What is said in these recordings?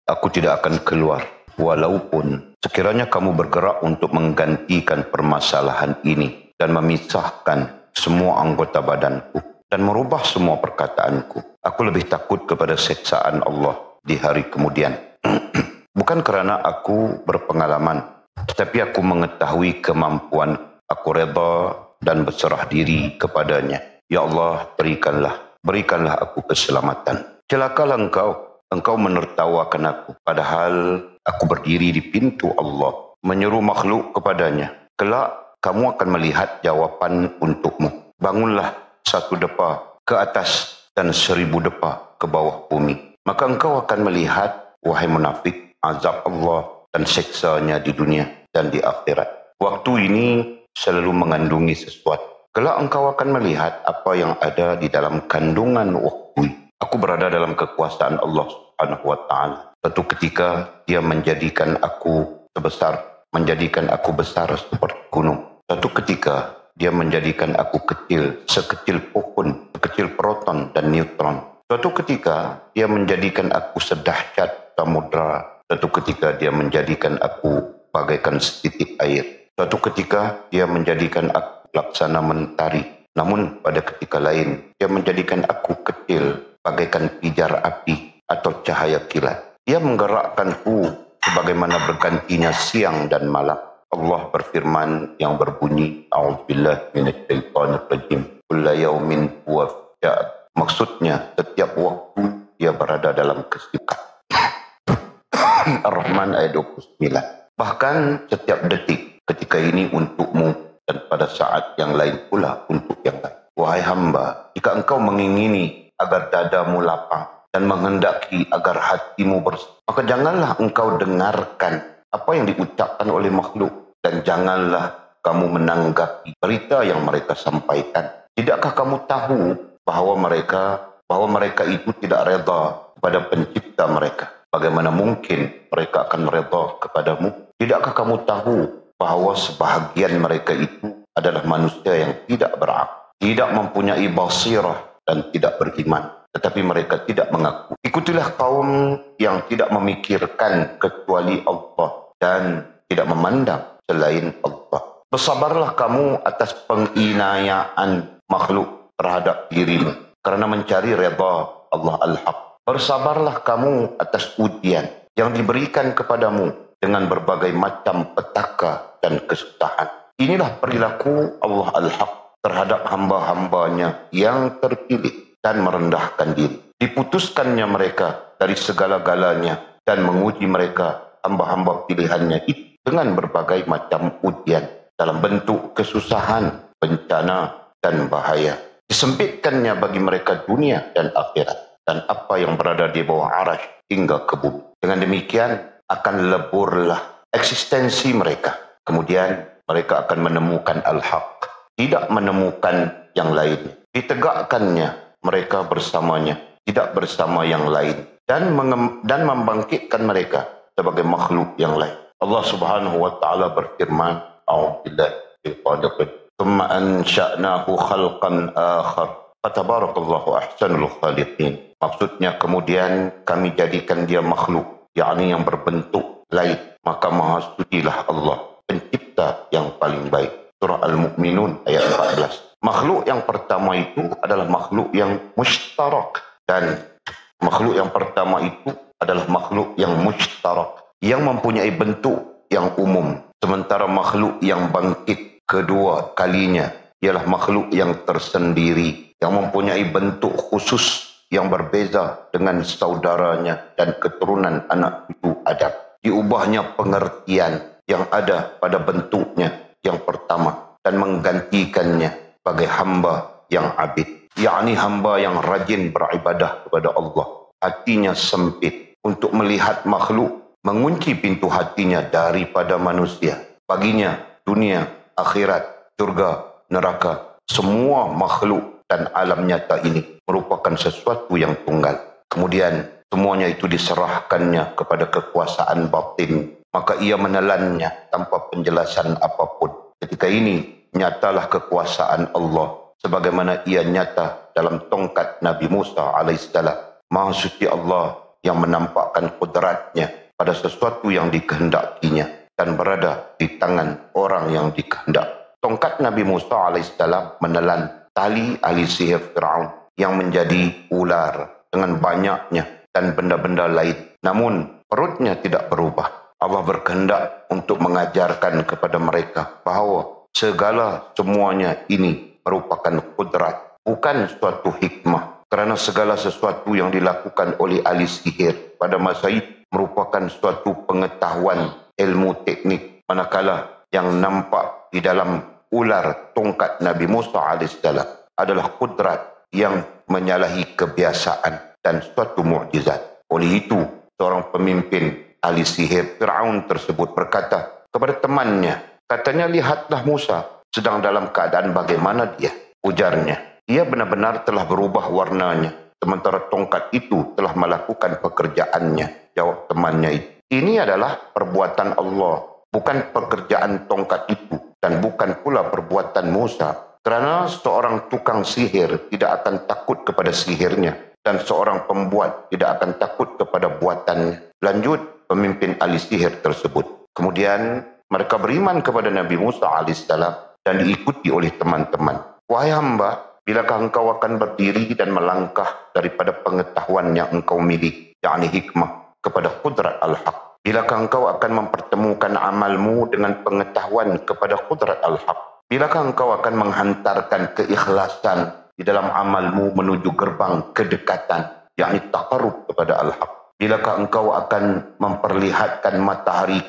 Aku tidak akan keluar, walaupun sekiranya kamu bergerak untuk menggantikan permasalahan ini dan memisahkan semua anggota badanku dan merubah semua perkataanku. Aku lebih takut kepada siksaan Allah di hari kemudian. Bukan kerana aku berpengalaman, tetapi aku mengetahui kemampuan. Aku reda dan berserah diri kepadanya. Ya Allah, berikanlah aku keselamatan. Celakalah engkau menertawakan aku, padahal aku berdiri di pintu Allah, menyeru makhluk kepadanya. Kelak kamu akan melihat jawapan untukmu. Bangunlah 1 depa ke atas dan 1000 depa ke bawah bumi. Maka engkau akan melihat, wahai munafik, azab Allah dan siksanya di dunia dan di akhirat. Waktu ini selalu mengandungi sesuatu. Kelak engkau akan melihat apa yang ada di dalam kandungan waktu. Aku berada dalam kekuasaan Allah Subhanahu wa ta'ala. Suatu ketika dia menjadikan aku besar seperti gunung. Suatu ketika dia menjadikan aku kecil, sekecil pohon, sekecil proton dan neutron. Suatu ketika dia menjadikan aku sedahsyat samudra. Suatu ketika dia menjadikan aku bagaikan setitik air. Suatu ketika dia menjadikan aku laksana mentari. Namun pada ketika lain dia menjadikan aku kecil bagaikan pijar api atau cahaya kilat. Dia menggerakkanku sebagaimana bergantinya siang dan malam. Allah berfirman yang berbunyi, A'udzubillahi minasyaitonirrajim. Kullu yaumin huwa fi sya'an. Maksudnya setiap waktu dia berada dalam kesibukan. Ar-Rahman ayat 29. Bahkan setiap detik ketika ini untukmu dan pada saat yang lain pula untuk yang lain. Wahai hamba, jika engkau mengingini agar dadamu lapang dan menghendaki agar hatimu bersih, maka janganlah engkau dengarkan apa yang diucapkan oleh makhluk dan janganlah kamu menanggapi berita yang mereka sampaikan. Tidakkah kamu tahu bahwa mereka itu tidak reda kepada pencipta mereka? Bagaimana mungkin mereka akan reda kepadamu? Tidakkah kamu tahu bahwa sebahagian mereka itu adalah manusia yang tidak berakal, tidak mempunyai basirah dan tidak beriman, tetapi mereka tidak mengaku. Ikutilah kaum yang tidak memikirkan kecuali Allah dan tidak memandang selain Allah. Bersabarlah kamu atas penginayaan makhluk terhadap dirimu karena mencari redha Allah Al-Haq. Bersabarlah kamu atas ujian yang diberikan kepadamu dengan berbagai macam petaka dan kesusahan. Inilah perilaku Allah Al-Haq terhadap hamba-hambanya yang terpilih dan merendahkan diri. Diputuskannya mereka dari segala-galanya dan menguji mereka hamba-hamba pilihannya itu dengan berbagai macam ujian dalam bentuk kesusahan, bencana, dan bahaya. Disempitkannya bagi mereka dunia dan akhirat dan apa yang berada di bawah arash hingga ke bumi. Dengan demikian akan leburlah eksistensi mereka. Kemudian mereka akan menemukan al-haq, tidak menemukan yang lain. Ditegakkannya mereka bersamanya, tidak bersama yang lain, dan membangkitkan mereka sebagai makhluk yang lain. Allah Subhanahu wa ta'ala berfirman, "Tsumma ansha'nahu khalqan akhar, fatabarakallahu ahsanul khaliqin." Maksudnya kemudian kami jadikan dia makhluk, yakni yang berbentuk lain, maka maha sucilah Allah, pencipta yang paling baik. Surah Al-Mu'minun ayat 14. Makhluk yang pertama itu adalah makhluk yang mushtarak, dan makhluk yang pertama itu adalah makhluk yang mushtarak, yang mempunyai bentuk yang umum. Sementara makhluk yang bangkit kedua kalinya ialah makhluk yang tersendiri, yang mempunyai bentuk khusus yang berbeza dengan saudaranya dan keturunan anak cucu Adam. Diubahnya pengertian yang ada pada bentuknya yang pertama dan menggantikannya sebagai hamba yang abid, yakni hamba yang rajin beribadah kepada Allah. Hatinya sempit untuk melihat makhluk, mengunci pintu hatinya daripada manusia. Baginya dunia, akhirat, surga, neraka, semua makhluk dan alam nyata ini merupakan sesuatu yang tunggal. Kemudian semuanya itu diserahkannya kepada kekuasaan batin, maka ia menelannya tanpa penjelasan apapun. Ketika ini nyatalah kekuasaan Allah sebagaimana ia nyata dalam tongkat Nabi Musa alaihissalam. Maha suci Allah yang menampakkan kudratnya pada sesuatu yang dikehendakinya dan berada di tangan orang yang dikehendak. Tongkat Nabi Musa alaihissalam menelan tali ahli sihir Fir'aun yang menjadi ular dengan banyaknya dan benda-benda lain. Namun perutnya tidak berubah. Allah berkehendak untuk mengajarkan kepada mereka bahawa semuanya ini merupakan kudrat, bukan suatu hikmah. Kerana segala sesuatu yang dilakukan oleh ahli sihir pada masa itu merupakan suatu pengetahuan ilmu teknik, manakala yang nampak di dalam ular tongkat Nabi Musa alaihissalam adalah kudrat yang menyalahi kebiasaan dan suatu mukjizat. Oleh itu, seorang pemimpin ahli sihir Fir'aun tersebut berkata kepada temannya, katanya, lihatlah Musa sedang dalam keadaan bagaimana dia. Ujarnya, ia benar-benar telah berubah warnanya, sementara tongkat itu telah melakukan pekerjaannya. Jawab temannya itu, ini adalah perbuatan Allah, bukan pekerjaan tongkat itu, dan bukan pula perbuatan Musa. Kerana seorang tukang sihir tidak akan takut kepada sihirnya, dan seorang pembuat tidak akan takut kepada buatannya. Lanjut pemimpin ahli sihir tersebut. Kemudian mereka beriman kepada Nabi Musa alaihissalam dan diikuti oleh teman-teman. Wahai hamba, bilakah engkau akan berdiri dan melangkah daripada pengetahuan yang engkau miliki, yakni hikmah, kepada kudrat al-haq? Bilakah engkau akan mempertemukan amalmu dengan pengetahuan kepada kudrat al-haq? Bilakah engkau akan menghantarkan keikhlasan di dalam amalmu menuju gerbang kedekatan, yakni taqarrub kepada al-haq? Bilakah engkau akan memperlihatkan matahari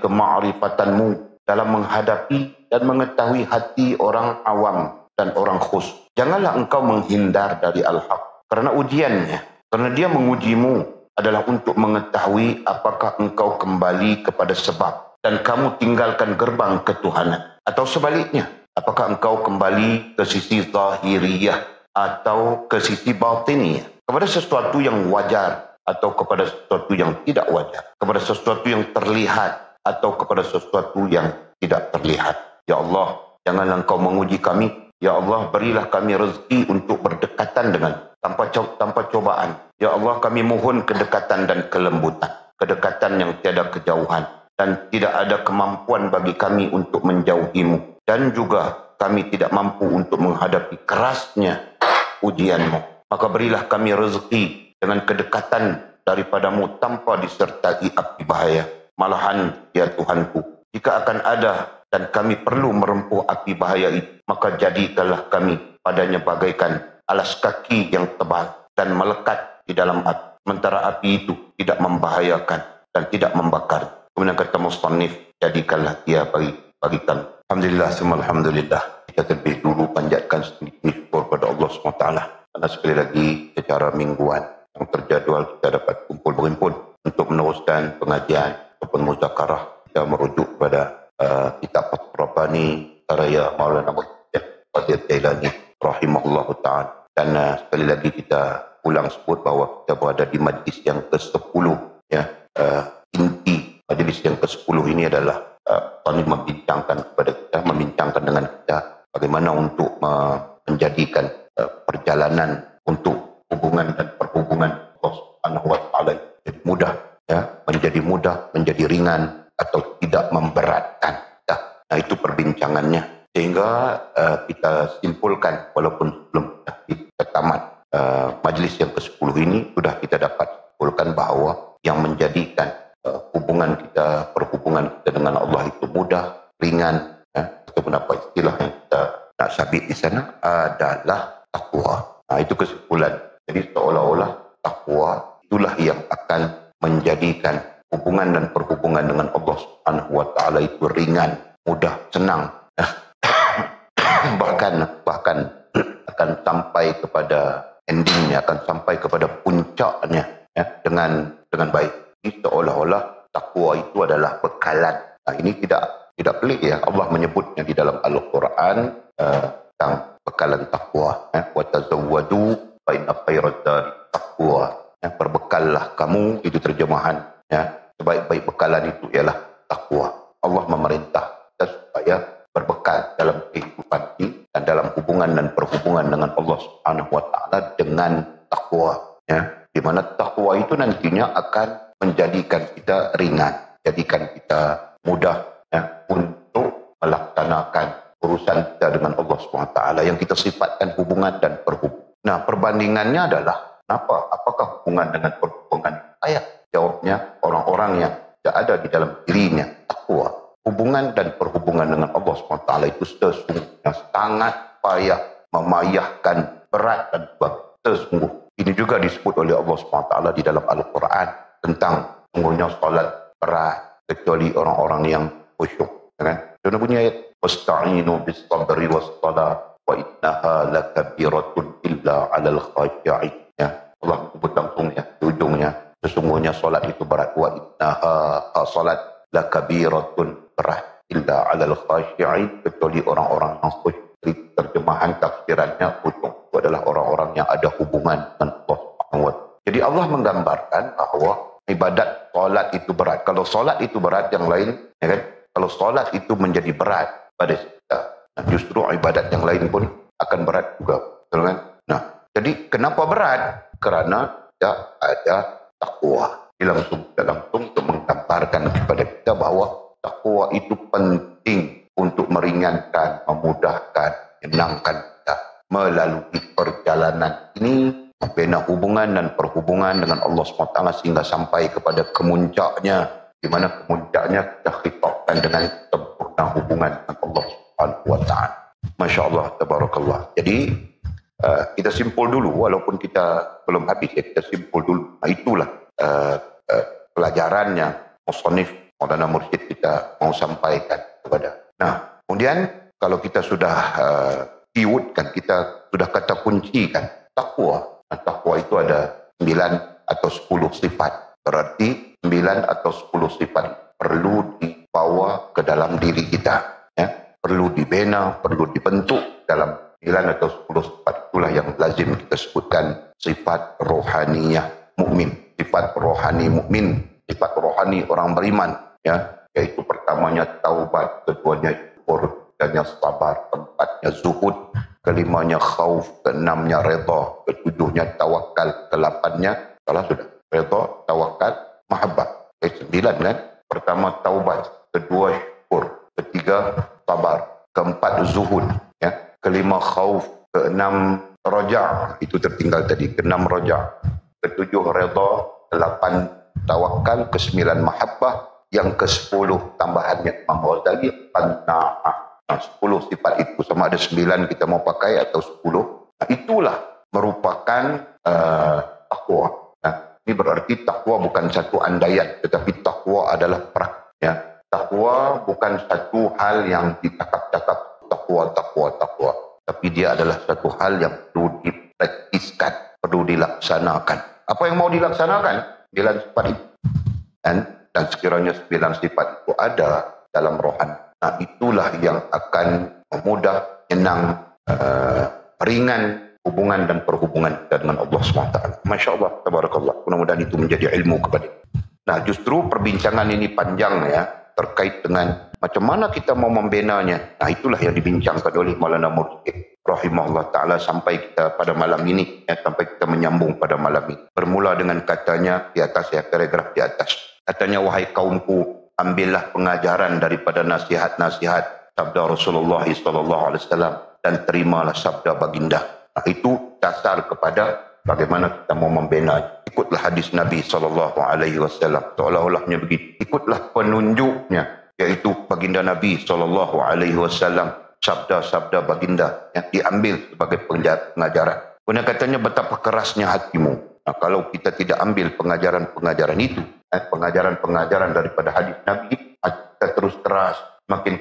kema'rifatanmu dalam menghadapi dan mengetahui hati orang awam dan orang khus? Janganlah engkau menghindar dari al-haq, kerana ujiannya, kerana dia mengujimu adalah untuk mengetahui apakah engkau kembali kepada sebab dan kamu tinggalkan gerbang ketuhanan, atau sebaliknya, apakah engkau kembali ke sisi zahiriyah atau ke sisi batiniyah, kepada sesuatu yang wajar atau kepada sesuatu yang tidak wajar, kepada sesuatu yang terlihat atau kepada sesuatu yang tidak terlihat. Ya Allah, janganlah engkau menguji kami. Ya Allah, berilah kami rezeki untuk berdekatan dengan tanpa cobaan. Ya Allah, kami mohon kedekatan dan kelembutan, kedekatan yang tiada kejauhan, dan tidak ada kemampuan bagi kami untuk menjauhimu, dan juga kami tidak mampu untuk menghadapi kerasnya ujianmu. Maka berilah kami rezeki dengan kedekatan daripadamu tanpa disertai api bahaya. Malahan, ya Tuhanku, jika akan ada dan kami perlu merempuh api bahaya itu, maka jadikanlah kami padanya bagaikan alas kaki yang tebal dan melekat di dalam api, sementara api itu tidak membahayakan dan tidak membakar. Kemudian kata musannif, jadikanlah dia bagi kami. Alhamdulillah, semua alhamdulillah. Kita terlebih dulu panjatkan sedikit syukur kepada Allah SWT. Karena sekali lagi secara mingguan yang terjadual kita dapat kumpul berhimpun untuk meneruskan pengajian ataupun muzakarah. Kita merujuk kepada kitab Rabbani karya Maulana Muhammad Qadir Jailani rahimahullah ta'ala. Dan sekali lagi kita ulang sebut bahawa kita berada di majlis yang ke-10, ya. Inti majlis yang ke-10 ini adalah kami membincangkan dengan kita bagaimana untuk menjadikan perjalanan untuk hubungan dan perhubungan Allah Subhanahu wa taala jadi mudah, ya, menjadi mudah, menjadi ringan atau tidak memberatkan. Nah, itu perbincangannya, sehingga kita simpulkan walaupun belum kita tamat majlis yang ke-10 ini, sudah kita dapat simpulkan bahawa yang menjadikan perhubungan kita dengan Allah itu mudah, ringan, ya, ataupun apa istilah yang kita nak sabit di sana adalah takwa. Nah, itu kesimpulan. Jadi seolah-olah takwa itulah yang akan menjadikan hubungan dan perhubungan dengan Allah Subhanahu wa taala itu ringan, mudah, senang. bahkan akan sampai kepada endingnya, akan sampai kepada puncaknya, ya, dengan baik. Ini seolah-olah takwa itu adalah bekalan. Nah, ini tidak pelik, ya. Allah menyebutnya di dalam Al-Quran tentang bekalan takwa. Wa tazawwadu fa inna khairaz zadi taqwa. Berbekallah kamu, itu terjemahan. Ya, sebaik-baik bekalan itu ialah takwa. Allah memerintah kita supaya berbekal dalam kehidupan ini dan dalam hubungan dan perhubungan dengan Allah Subhanahu wa taala dengan takwa, ya. mana takwa itu nantinya akan menjadikan kita ringan, jadikan kita mudah ya, untuk melaksanakan urusan kita dengan Allah SWT yang kita sifatkan hubungan dan perhubungan. Nah, perbandingannya adalah apakah hubungan dengan perhubungan ayat? Jawabnya, orang-orang yang tidak ada di dalam dirinya takwa. Hubungan dan perhubungan dengan Allah SWT itu sesungguhnya sangat payah, memayahkan, berat dan sesungguh. Ini juga disebut oleh Allah SWT di dalam Al-Quran tentang sungguhnya salat berat kecuali orang-orang yang khusyuk. Kan? Dia bunyi ayat, wasta'inu bis sabri was salat wa innaha lakabiratun illa 'alal khashi'in. Ya, Allah sebut langsung ya di ujungnya, sesungguhnya salat itu berat, wa innaha salat lakabiratun berat illa 'alal khashi'in, kecuali orang-orang yang khusyuk. Terjemahan tafsirannya khusyuk itu adalah orang-orang yang ada hubungan dengan Allah Subhanahu wa Ta'ala. Jadi Allah menggambarkan bahwa ibadat solat itu berat. Kalau solat itu berat, yang lain ya kan? Kalau solat itu menjadi berat pada kita, nah, justru ibadat yang lain pun akan berat juga, betul kan? Nah, jadi kenapa berat? Karena tidak ada takwa. Langsung untuk menggambarkan kepada kita bahwa takwa itu penting untuk meringankan, memudahkan, menyenangkan kita melalui perjalanan ini, membina hubungan dan perhubungan dengan Allah SWT sehingga sampai kepada kemuncaknya, di mana kemuncaknya kita khitabkan dengan sempurna hubungan dengan Allah SWT. Masya Allah, tabarakallah. Jadi kita simpul dulu, walaupun kita belum habis ya, kita simpul dulu. Nah, itulah pelajaran yang musannif Maulana Mursyid kita mau sampaikan kepada. Nah, kemudian kalau kita sudah piutkan, kita sudah kata kunci kan takwa. Nah, takwa itu ada 9 atau 10 sifat. Berarti 9 atau 10 sifat perlu dibawa ke dalam diri kita. Ya. Perlu dibina, perlu dibentuk dalam 9 atau 10 sifat. Itulah yang lazim kita sebutkan sifat rohaniyah mukmin. Sifat rohani mukmin, sifat rohani orang beriman. Ya. Yaitu pertamanya taubat, keduanya syukur, ketiganya sabar, keempatnya zuhud, kelimanya khauf, keenamnya redha, ketujuhnya tawakal, kelapannya salah sudah redha, tawakal, mahabbah. 9 kan? Pertama taubat, kedua syukur, ketiga sabar, keempat zuhud, ya, kelima khauf, keenam raja, itu tertinggal tadi, keenam raja, ketujuh redha, kelapan tawakal, kesembilan mahabbah, yang ke-10 tambahannya Imam Ghazali qanaah. Nah, 10 sifat itu sama ada 9 kita mau pakai atau 10. Nah, itulah merupakan takwa. Nah, ini berarti takwa bukan satu andaian, tetapi takwa adalah praktik. Ya. Takwa bukan satu hal yang dicakap-cakap takwa. Tapi dia adalah satu hal yang perlu dipraktiskan, perlu dilaksanakan. Apa yang mau dilaksanakan? 9 sifat itu. Dan sekiranya 9 sifat itu ada dalam rohan, nah itulah yang akan memudah, menyenang, ringan hubungan dan perhubungan kita dengan Allah SWT. Masya Allah, tabarakallah. Mudah-mudahan itu menjadi ilmu kepada kita. Nah, justru perbincangan ini panjang ya, terkait dengan macam mana kita mau membinanya. Nah, itulah yang dibincangkan oleh Maulana Mursyid rahimahullah ta'ala sampai kita pada malam ini, ya, sampai kita menyambung pada malam ini. Bermula dengan katanya di atas, ya, paragraf di atas. Katanya, wahai kaumku, ambillah pengajaran daripada nasihat-nasihat sabda Rasulullah SAW dan terimalah sabda baginda. Nah, itu dasar kepada bagaimana kita mau membina. Ikutlah hadis Nabi SAW, seolah-olahnya begitu. Ikutlah penunjuknya, yaitu baginda Nabi SAW, sabda-sabda baginda yang diambil sebagai pengajaran. Kemudian katanya, betapa kerasnya hatimu. Nah, kalau kita tidak ambil pengajaran-pengajaran itu, pengajaran-pengajaran daripada hadis Nabi, kita terus keras, semakin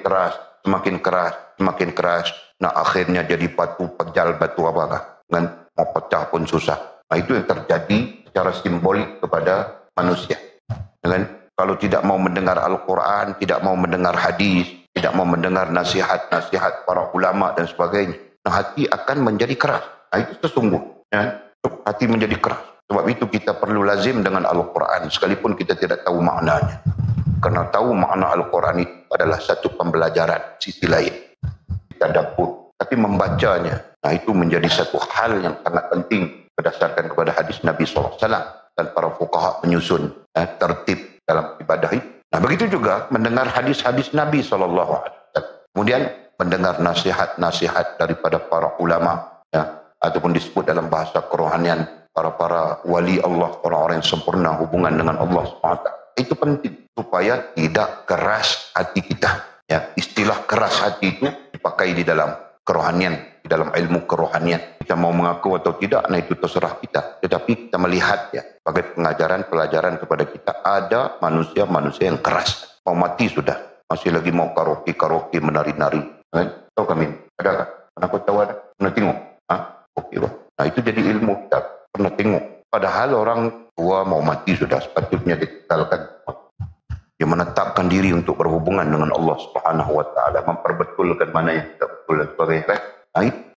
keras. Nah, akhirnya jadi pejal batu apakah? Dengan mau pecah pun susah. Nah, itu yang terjadi secara simbolik kepada manusia. Dengan kalau tidak mau mendengar Al-Quran, tidak mau mendengar hadis, tidak mau mendengar nasihat-nasihat para ulama dan sebagainya, nah, hati akan menjadi keras. Nah, itu sesungguhnya hati menjadi keras. Sebab itu kita perlu lazim dengan Al-Quran sekalipun kita tidak tahu maknanya. Karena tahu makna Al-Quran itu adalah satu pembelajaran sisi lain. Kita dapur, tapi membacanya, nah itu menjadi satu hal yang sangat penting berdasarkan kepada hadis Nabi SAW. dan para fuqaha penyusun tertib dalam ibadah itu. Nah, begitu juga mendengar hadis-hadis Nabi SAW. Kemudian mendengar nasihat-nasihat daripada para ulama, ataupun disebut dalam bahasa kerohanian para wali Allah, orang-orang yang sempurna hubungan dengan Allah SWT. Itu penting supaya tidak keras hati kita. Istilah keras hati itu dipakai di dalam kerohanian, di dalam ilmu kerohanian. Kita mau mengaku atau tidak, nah itu terserah kita. Tetapi kita melihat sebagai pelajaran kepada kita, ada manusia-manusia yang keras. Mau mati sudah, masih lagi mau karaoke menari-nari. Tahu kami? Ada kan? Pernah kau tahu ada? Pernah tengok? Oke, nah itu jadi ilmu kita. Pernah tengok. Padahal orang tua mau mati sudah, sepatutnya dikekalkan. Dia menetapkan diri untuk berhubungan dengan Allah Subhanahu wa taala, memperbetulkan mana yang tidak betul dan sebagainya.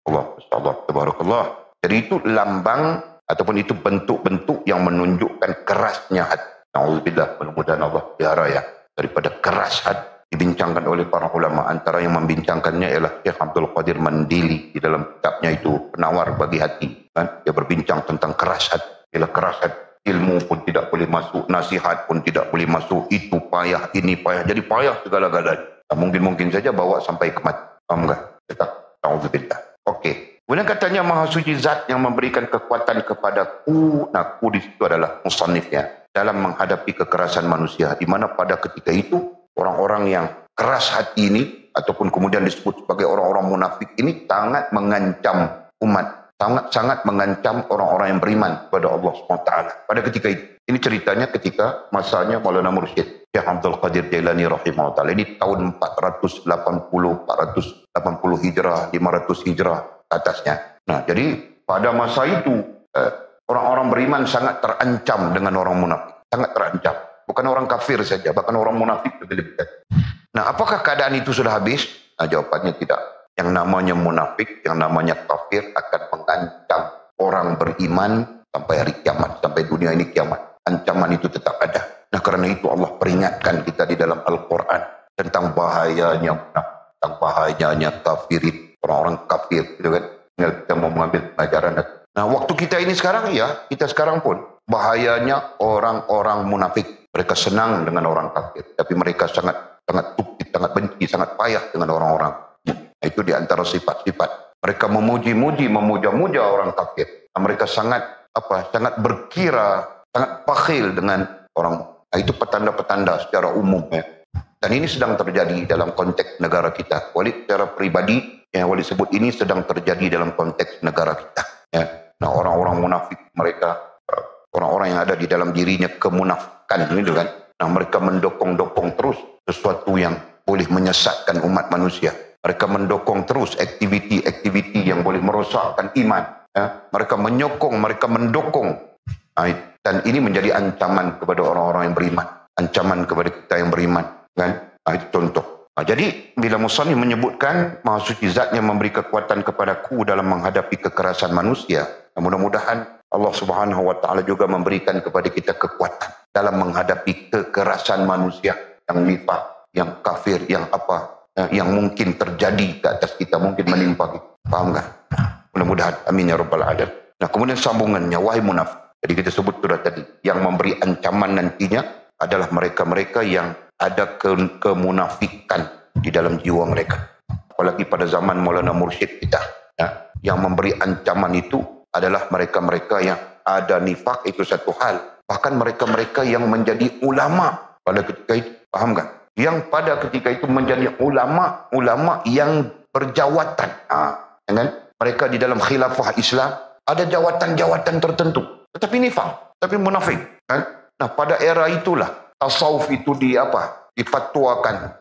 Allah tabarakallah. Jadi itu lambang ataupun itu bentuk-bentuk yang menunjukkan kerasnya hati. Nauzubillah, mudah-mudahan Allah pelihara daripada keras hati. Dibincangkan oleh para ulama, antara yang membincangkannya ialah Syekh Abdul Qadir Mandili di dalam kitabnya itu Penawar Bagi Hati. Dia berbincang tentang keras hati. Bila keras hati, ilmu pun tidak boleh masuk, nasihat pun tidak boleh masuk, itu payah, ini payah, jadi payah segala-galanya. Mungkin saja bawa sampai kematian. Paham tak? Ta'udzubillah. Okey. Kemudian katanya Maha Suci Zat yang memberikan kekuatan kepadaku. Nah, ku di situ adalah musannifnya dalam menghadapi kekerasan manusia, di mana pada ketika itu orang-orang yang keras hati ini ataupun kemudian disebut sebagai orang-orang munafik ini sangat mengancam umat, sangat mengancam orang-orang yang beriman kepada Allah SWT pada ketika itu. Ini ceritanya ketika masanya Maulana Mursyid Syekh Abdul Qadir Jailani rahimahullah. Ini tahun 480 Hijrah, 500 Hijrah atasnya. Nah, jadi pada masa itu orang-orang beriman sangat terancam dengan orang munafik, sangat terancam. Bukan orang kafir saja, bahkan orang munafik lebih dekat. Nah, apakah keadaan itu sudah habis? Nah, jawabannya tidak. Yang namanya munafik, yang namanya kafir akan mengancam orang beriman sampai hari kiamat, sampai dunia ini kiamat. Ancaman itu tetap ada. Nah, karena itu Allah peringatkan kita di dalam Al-Quran tentang bahayanya munafik, tentang bahayanya kafirin, orang-orang kafir, gitu kan? Tinggal kita mau mengambil pelajaran. Nah, waktu kita ini sekarang kita sekarang pun bahayanya orang-orang munafik. Mereka senang dengan orang kafir, tapi mereka sangat tukit, sangat benci, sangat payah dengan orang-orang. Itu di antara sifat-sifat. Mereka memuja-muja orang kafir. Mereka sangat berkira, sangat bakhil dengan orang. Itu petanda-petanda secara umum. Dan ini sedang terjadi dalam konteks negara kita. Walid secara pribadi, yang Walid sebut ini sedang terjadi dalam konteks negara kita. Nah, orang-orang munafik mereka, orang-orang yang ada di dalam dirinya kemunafikan gitu kan. Nah, mereka mendokong terus sesuatu yang boleh menyesatkan umat manusia. Mereka mendokong terus aktiviti-aktiviti yang boleh merosakkan iman. Mereka menyokong, mereka mendokong. Nah, dan ini menjadi ancaman kepada orang-orang yang beriman. Ancaman kepada kita yang beriman. Kan? Nah, itu contoh. Nah, jadi bila Musannif menyebutkan Maha Suci Zatnya memberi kekuatan kepadaku dalam menghadapi kekerasan manusia. Nah, mudah-mudahan Allah Subhanahu wa taala juga memberikan kepada kita kekuatan dalam menghadapi kekerasan manusia yang nifaq, yang kafir, yang yang mungkin terjadi ke atas kita, mungkin menimpa kita. Paham tak? Mudah-mudahan amin ya rabbal alamin. Nah, kemudian sambungannya, wahai munafik. Jadi kita sebut sudah tadi, yang memberi ancaman nantinya adalah mereka-mereka yang ada kemunafikan di dalam jiwa mereka. Apalagi pada zaman Maulana Mursyid kita, yang memberi ancaman itu adalah mereka-mereka yang ada nifak, itu satu hal. Bahkan mereka-mereka yang menjadi ulama pada ketika itu, paham tak? Yang pada ketika itu menjadi ulama yang berjawatan. Kan? Mereka di dalam khilafah Islam ada jawatan-jawatan tertentu, tetapi nifak, tapi munafik. Kan? Nah, pada era itulah tasawuf itu difatwakan.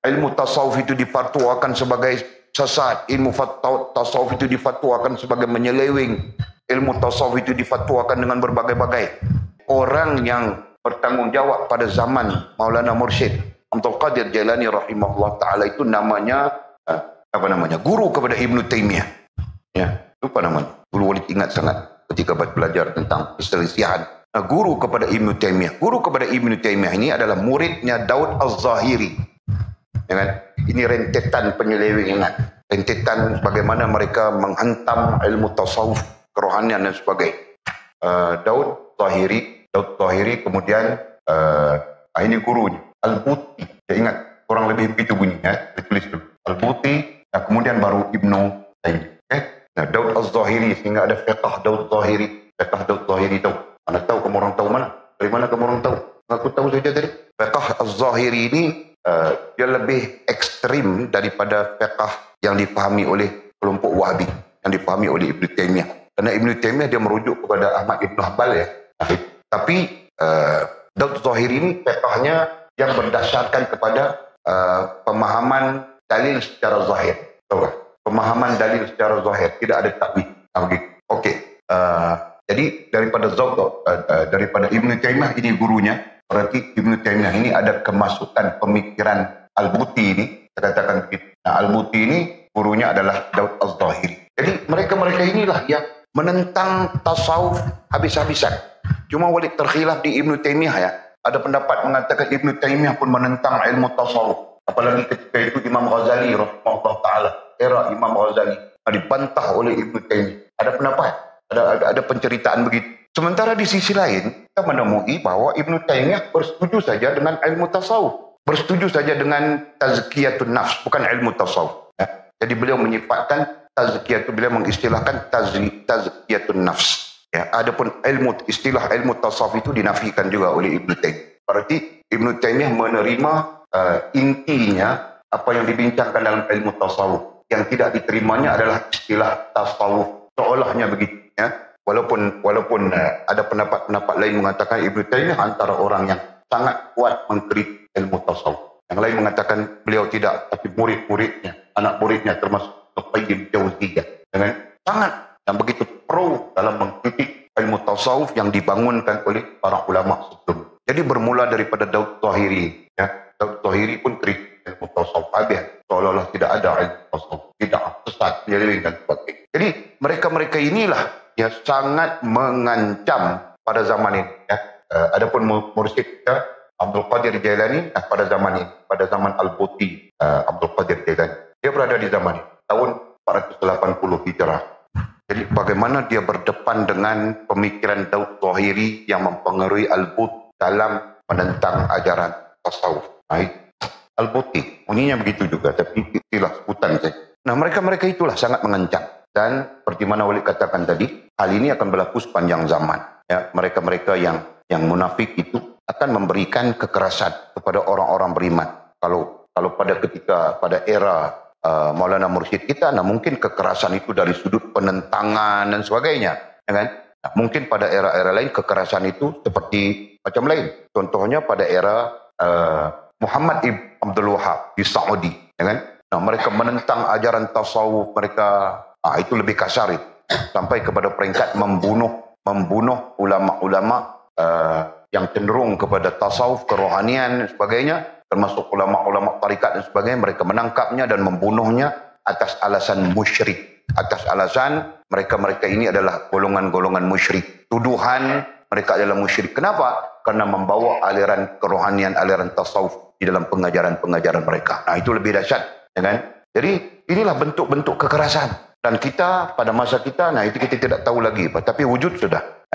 Ilmu tasawuf itu difatwakan sebagai sesat, ilmu tasawuf itu difatwakan sebagai menyeleweng, ilmu tasawuf itu difatwakan dengan berbagai-bagai. Orang yang bertanggung jawab pada zaman Maulana Mursyid Abdul Qadir Jailani rahimahullah ta'ala itu namanya guru kepada Ibnu Taimiyah. Lupa namanya. Dulu Walid ingat sangat ketika belajar tentang perselisihan. Nah, guru kepada Ibnu Taimiyah. Guru kepada Ibnu Taimiyah ini adalah muridnya Daud Az-Zahiri. Ini rentetan penyelewengan, rentetan bagaimana mereka menghantam ilmu tasawuf, kerohanian dan sebagainya. Daud Daud Zahiri, kemudian ini gurunya Al-Buti. Saya ingat kurang lebih begitu bunyinya, ditulis dulu. Al-Buti, kemudian baru Ibnu Taimiyah. Nah, Daud Az-Zahiri, sehingga ada fiqh Daud Zahiri. Fiqh Daud Zahiri tahu. Mana tahu kamu orang tahu mana? Dari mana kamu orang tahu? Aku tahu saja tadi. Fiqh Az-Zahiri ini dia lebih ekstrim daripada fiqh yang dipahami oleh kelompok Wahabi, yang dipahami oleh Ibnu Taimiyah. Karena Ibnu Taimiyah dia merujuk kepada Ahmad Ibn Hanbal ya. Tapi Daud Zahiri ini fiqhnya yang berdasarkan kepada pemahaman dalil secara zahir. Tahu tak? Pemahaman dalil secara zahir, tidak ada takwil. Okey. Jadi daripada Ibnu Taimiyah ini gurunya, berarti Ibnu Taimiyah ini ada kemasukan pemikiran Al-Buti ini, saya katakan begitu. Nah, Al-Buti ini gurunya adalah Daud Az-Zahiri. Jadi mereka-mereka inilah yang menentang tasawuf habis-habisan. Cuma boleh terkhilaf di Ibnu Taimiyah ya. Ada pendapat mengatakan Ibnu Taimiyah pun menentang ilmu tasawuf. Apalagi ketika itu Imam Ghazali rahimahullah ta'ala, era Imam Ghazali dibantah oleh Ibnu Taimiyah. Ada pendapat, ada penceritaan begitu. Sementara di sisi lain, kita menemui bahawa Ibnu Taimiyah bersetuju saja dengan ilmu tasawuf. Bersetuju saja dengan tazkiyatun nafs, bukan ilmu tasawuf. Ya. Jadi beliau menyifatkan tazkiyatun, beliau mengistilahkan tazkiyatun nafs. Ya. Adapun istilah ilmu tasawuf itu dinafikan juga oleh Ibnu Taimiyah. Berarti Ibnu Taimiyah menerima intinya apa yang dibincangkan dalam ilmu tasawuf. Yang tidak diterimanya adalah istilah tasawuf, seolahnya begitu ya. Walaupun ada pendapat-pendapat lain mengatakan Ibnu Taimiyah antara orang yang sangat kuat mengkritik ilmu tasawuf. Yang lain mengatakan beliau tidak, tapi murid-muridnya, anak muridnya termasuk Qayyim Jauziyah dengan sangat yang begitu pro dalam mengkritik ilmu tasawuf yang dibangunkan oleh para ulama sebelum. Jadi bermula daripada Daud Zahiri ya. Daud Zahiri pun kritik ilmu tasawuf habis, seolah-olah tidak ada ilmu tasawuf, tidak sesat, menyeleweng dan sebagainya. Jadi mereka-mereka inilah yang sangat mengancam pada zaman ini ya. Adapun mursyid kita Abdul Qadir Jailani pada zaman ini, pada zaman Al-Buti Abdul Qadir Jailani, dia berada di zaman ini tahun 480 Hijrah. Jadi bagaimana dia berdepan dengan pemikiran Daud Zahiri yang mempengaruhi Al-Buti dalam menentang ajaran tasawuf. Al-Buti, bunyinya begitu juga, tapi itulah sebutan saja. Nah, mereka-mereka itulah sangat mengancam. Dan seperti mana Walid katakan tadi, hal ini akan berlaku sepanjang zaman. Ya, mereka-mereka yang munafik itu akan memberikan kekerasan kepada orang-orang beriman. Kalau pada era Maulana Mursyid kita, nah mungkin kekerasan itu dari sudut penentangan dan sebagainya, ya kan? Nah, mungkin pada era-era lain kekerasan itu seperti macam lain. Contohnya pada era Muhammad Ibn Abdul Wahab di Saudi, ya kan? Nah, mereka menentang ajaran tasawuf, mereka itu lebih kasar itu. Sampai kepada peringkat membunuh ulama-ulama yang cenderung kepada tasawuf, kerohanian dan sebagainya, termasuk ulama-ulama tarikat dan sebagainya. Mereka menangkapnya dan membunuhnya atas alasan musyrik, atas alasan mereka-mereka ini adalah golongan-golongan musyrik. Tuduhan mereka adalah musyrik. Kenapa? Karena membawa aliran kerohanian, aliran tasawuf di dalam pengajaran-pengajaran mereka. Nah, itu lebih dahsyat, ya kan? Jadi inilah bentuk-bentuk kekerasan. Dan kita pada masa kita, nah itu kita tidak tahu lagi, tapi wujud sudah.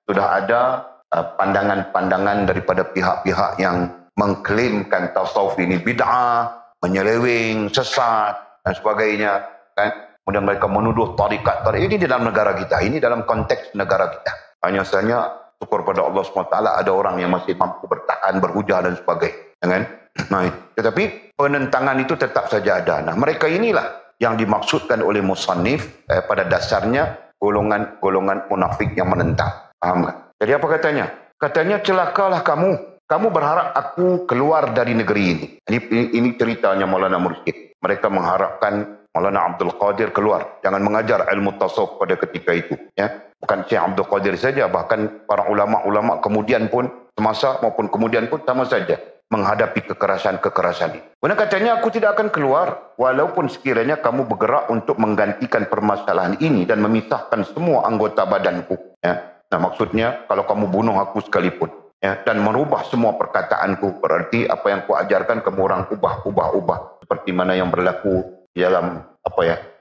Sudah ada pandangan-pandangan daripada pihak-pihak yang mengklaimkan tasawuf ini bid'ah, menyeleweng, sesat dan sebagainya, kan? Kemudian mereka menuduh tarikat ini di dalam negara kita, ini dalam konteks negara kita. Hanya saja syukur pada Allah SWT ada orang yang masih mampu bertahan, berhujah dan sebagainya, kan? Nah, tetapi penentangan itu tetap saja ada. Nah, mereka inilah yang dimaksudkan oleh musannif pada dasarnya golongan-golongan munafik yang menentang. Paham tak? Jadi apa katanya? Katanya, celakalah kamu berharap aku keluar dari negeri ini. Ini ceritanya Maulana Mursyid. Mereka mengharapkan Maulana Abdul Qadir keluar. Jangan mengajar ilmu tasawuf pada ketika itu. Ya. Bukan Syekh Abdul Qadir saja, bahkan para ulama-ulama kemudian pun, semasa maupun kemudian pun sama saja menghadapi kekerasan-kekerasan ini. Kemudian katanya, aku tidak akan keluar walaupun sekiranya kamu bergerak untuk menggantikan permasalahan ini dan memisahkan semua anggota badanku. Ya. Nah, maksudnya kalau kamu bunuh aku sekalipun, ya, dan merubah semua perkataanku, berarti apa yang kuajarkan kamu orang ubah. Seperti mana yang berlaku di dalam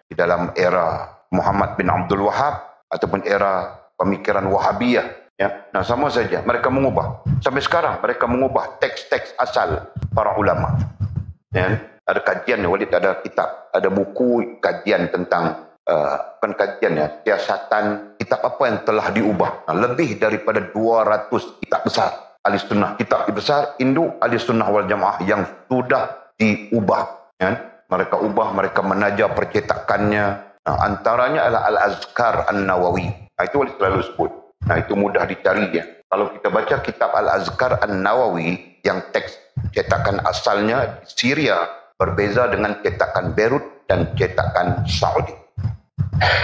di dalam era Muhammad bin Abdul Wahab ataupun era pemikiran Wahabiyah, Ya, nah sama saja mereka mengubah. Sampai sekarang mereka mengubah teks-teks asal para ulama. Ya, ada kajian, Walid, ada kitab, ada buku kajian tentang bukan kajian ya, siasatan kitab apa yang telah diubah. Nah, lebih daripada 200 kitab besar ahli sunnah, kitab besar induk ahli sunnah wal jamaah yang sudah diubah. Ya, mereka ubah, mereka menaja percetakannya. Nah, antaranya adalah Al-Azkar An-Nawawi. Nah, itu Walid selalu sebut. Nah, itu mudah dicari ya. Kalau kita baca kitab Al-Azkar An-Nawawi yang teks cetakan asalnya di Syria, berbeza dengan cetakan Beirut dan cetakan Saudi.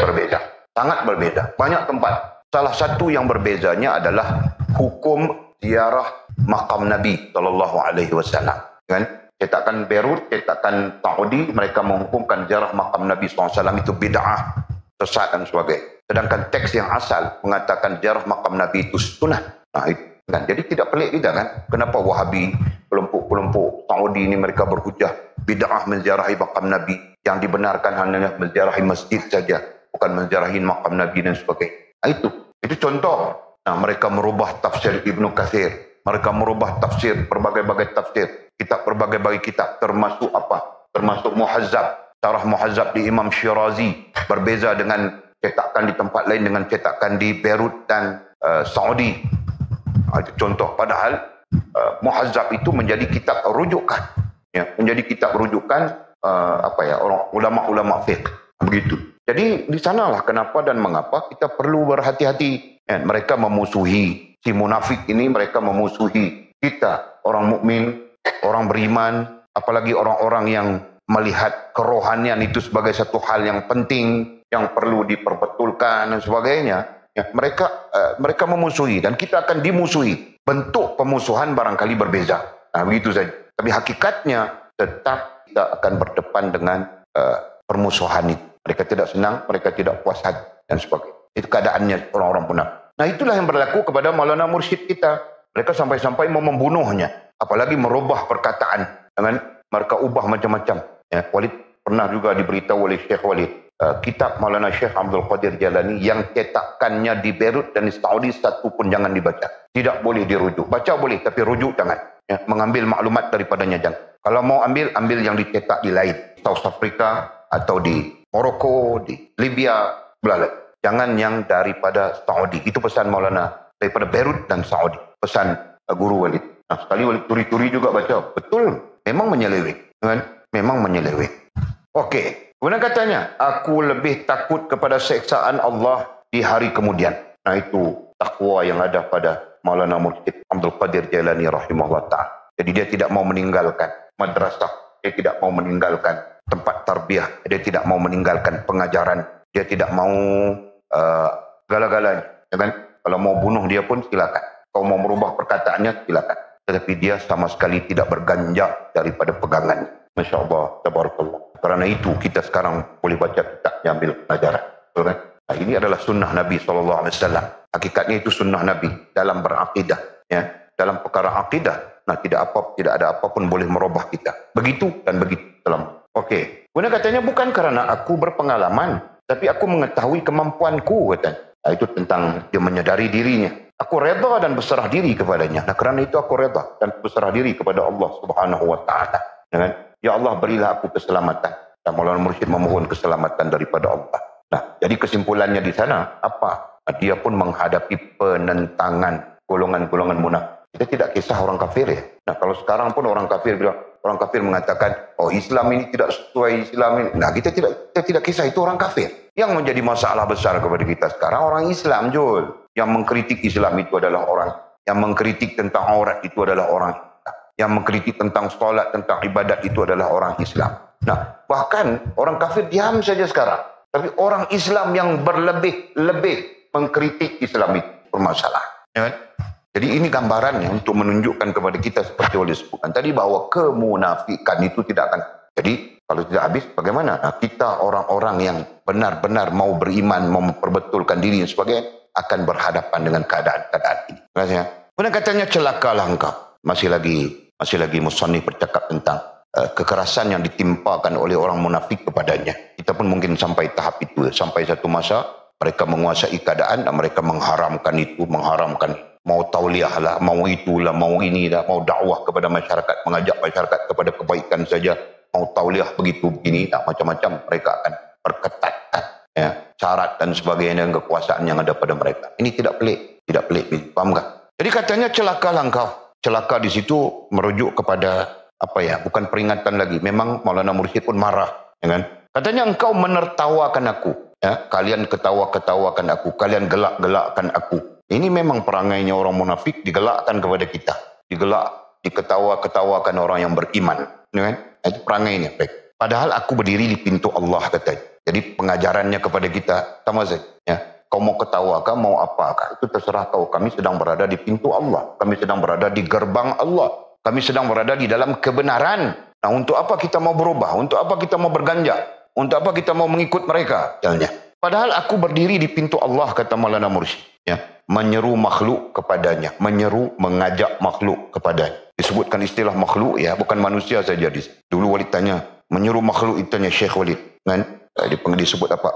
Berbeda, sangat berbeda. Banyak tempat. Salah satu yang berbezanya adalah hukum ziarah makam Nabi SAW. Kan? Cetakan Beirut, cetakan Saudi, mereka menghukumkan ziarah makam Nabi SAW itu bid'ah, sesat dan sebagainya. Sedangkan teks yang asal mengatakan ziarah makam Nabi itu sunnah. Nah, itu kan. Jadi tidak pelik juga kan? Kenapa Wahabi, kelompok-kelompok Saudi ini mereka berhujah bid'ah menziarahi makam Nabi, yang dibenarkan hanya menziarahi masjid saja, bukan menziarahi makam Nabi dan sebagainya. Nah, itu contoh. Nah, mereka merubah tafsir Ibnu Katsir, mereka merubah tafsir berbagai-bagai tafsir, kitab berbagai-bagai kitab, termasuk apa? Termasuk Muhazzab, syarah Muhazzab di Imam Syirazi, berbeza dengan cetakan di tempat lain dengan cetakan di Beirut dan Saudi. Itu contoh. Padahal Muhazzab itu menjadi kitab rujukan, ya, menjadi kitab rujukan orang ulama-ulama fiqh. Begitu. Jadi di sanalah kenapa dan mengapa kita perlu berhati-hati. Ya, mereka memusuhi si munafik ini, mereka memusuhi kita, orang mukmin, orang beriman, apalagi orang-orang yang melihat kerohanian itu sebagai satu hal yang penting, yang perlu diperbetulkan dan sebagainya. Ya, mereka memusuhi dan kita akan dimusuhi. Bentuk pemusuhan barangkali berbeza. Nah, begitu saja. Tapi hakikatnya tetap kita akan berdepan dengan permusuhan itu. Mereka tidak senang, mereka tidak puas hati dan sebagainya. Itu keadaannya orang-orang munafik. Nah, itulah yang berlaku kepada Maulana Mursyid kita. Mereka sampai-sampai mau membunuhnya, apalagi merubah perkataan. Dengan mereka ubah macam-macam. Ya, Walid pernah juga diberitahu oleh Syekh Walid, kitab Maulana Syekh Abdul Qadir Jalani yang cetakannya di Beirut dan di Saudi satu pun jangan dibaca. Tidak boleh dirujuk. Baca boleh, tapi rujuk jangan. Ya, mengambil maklumat daripadanya jangan. Kalau mau ambil yang dicetak di lain. South Africa atau di Morocco, di Libya, jangan yang daripada Saudi. Itu pesan Maulana daripada Beirut dan Saudi. Pesan Guru Walid. Nah, sekali Walid turi-turi juga baca. Betul, memang menyeleweng. Kan? Memang menyeleweng. Oke. Kemudian katanya, aku lebih takut kepada seksaan Allah di hari kemudian. Nah, itu takwa yang ada pada Maulana Mursyid Abdul Qadir Jalani rahimahullah ta'ala. Jadi dia tidak mau meninggalkan madrasah, dia tidak mau meninggalkan tempat tarbiyah, dia tidak mau meninggalkan pengajaran, dia tidak mau gala-galanya. Ya kan? Kalau mau bunuh dia pun silakan. Kalau mau merubah perkataannya silakan. Tetapi dia sama sekali tidak berganjak daripada pegangannya. Masya Allah, tabarakallah. Karena itu kita sekarang boleh baca kitabnya, ambil pelajaran. Betul kan? Nah, ini adalah sunnah Nabi SAW. Hakikatnya itu sunnah Nabi dalam berakidah. Ya, dalam perkara akidah. Nah, tidak ada apapun boleh merubah kita. Begitu dan begitu. Oke. Kemudian katanya bukan karena aku berpengalaman, tapi aku mengetahui kemampuanku. Katanya. Nah, itu tentang dia menyadari dirinya. Aku reda dan berserah diri kepadanya. Nah, kerana itu aku reda dan berserah diri kepada Allah Subhanahu Wa Taala. Ya Allah, berilah aku keselamatan. Dan Maulana Mursyid memohon keselamatan daripada Allah. Nah, jadi kesimpulannya di sana apa? Nah, dia pun menghadapi penentangan golongan-golongan munafik. Kita tidak kisah orang kafir ya. Nah, kalau sekarang pun orang kafir mengatakan, oh Islam ini tidak sesuai Islam ini. Nah, kita tidak kisah itu orang kafir. Yang menjadi masalah besar kepada kita sekarang orang Islam, Jul. Yang mengkritik Islam itu adalah orang. Yang mengkritik tentang aurat itu adalah orang. Yang mengkritik tentang sholat, tentang ibadat itu adalah orang Islam. Nah, bahkan orang kafir diam saja sekarang. Tapi orang Islam yang berlebih-lebih mengkritik Islam itu bermasalah. Ya kan? Jadi ini gambarannya untuk menunjukkan kepada kita seperti yang disebutkan tadi bahwa kemunafikan itu tidak akan. Jadi kalau tidak habis bagaimana? Nah, kita orang-orang yang benar-benar mau beriman, mau memperbetulkan diri dan sebagainya akan berhadapan dengan keadaan-keadaan ini. Kemudian katanya celakalah engkau. Masih lagi musannif bercakap tentang kekerasan yang ditimpakan oleh orang munafik kepadanya. Kita pun mungkin sampai tahap itu, sampai satu masa Mereka menguasai keadaan dan mereka mengharamkan itu, mengharamkan mau tauliah lah, mau itulah, mau inilah, mau dakwah kepada masyarakat, mengajak masyarakat kepada kebaikan saja, mau tauliah begitu begini, tak macam-macam mereka akan perketatkan ya, syarat dan sebagainya dan kekuasaan yang ada pada mereka. Ini tidak pelik, paham tak? Jadi katanya celakalah engkau. Celaka di situ merujuk kepada apa ya? Bukan peringatan lagi. Memang Maulana Mursyid pun marah, ya kan? Katanya engkau menertawakan aku, ya. Kalian ketawa-ketawakan aku, kalian gelak-gelakkan aku. Ini memang perangainya orang munafik, digelakkan kepada kita, diketawa-ketawakan orang yang beriman, ya kan? Itu perangainya. Baik. Padahal aku berdiri di pintu Allah katanya. Jadi pengajarannya kepada kita sama saja, ya. Kau mau ketawa kah, mau apa, itu terserah kau. Kami sedang berada di pintu Allah. Kami sedang berada di gerbang Allah. Kami sedang berada di dalam kebenaran. Nah, untuk apa kita mau berubah? Untuk apa kita mau berganjak? Untuk apa kita mau mengikut mereka? Misalnya. Padahal aku berdiri di pintu Allah, kata Maulana Mursyid. Ya. Menyeru makhluk kepadanya. Menyeru, mengajak makhluk kepadanya. Disebutkan istilah makhluk, ya, bukan manusia saja. Dulu Walid tanya, menyeru makhluk itu tanya Syekh Walid. Kan? Disebut apa?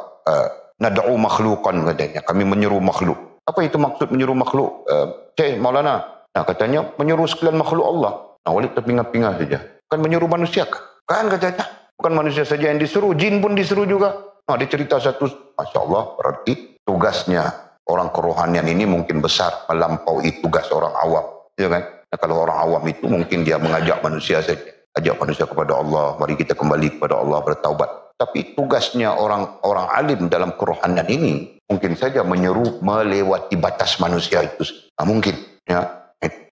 Nad'u makhluqan katanya. Kami menyeru makhluk. Apa itu maksud menyeru makhluk? Syekh Maulana. Nah, katanya menyeru sekalian makhluk Allah. Nah, Walid terpinga-pinga saja. Kan menyeru manusia kah? Kan katanya. Bukan manusia saja yang disuruh, jin pun disuruh juga. Nah, dia cerita satu. Masya Allah, berarti tugasnya orang kerohanian ini mungkin besar melampaui tugas orang awam. Ya kan? Nah, kalau orang awam itu mungkin dia mengajak manusia saja. Ajak manusia kepada Allah. Mari kita kembali kepada Allah, bertaubat. Tapi tugasnya orang alim dalam kerohanian ini mungkin saja menyeru melewati batas manusia itu. Nah, mungkin. Ya.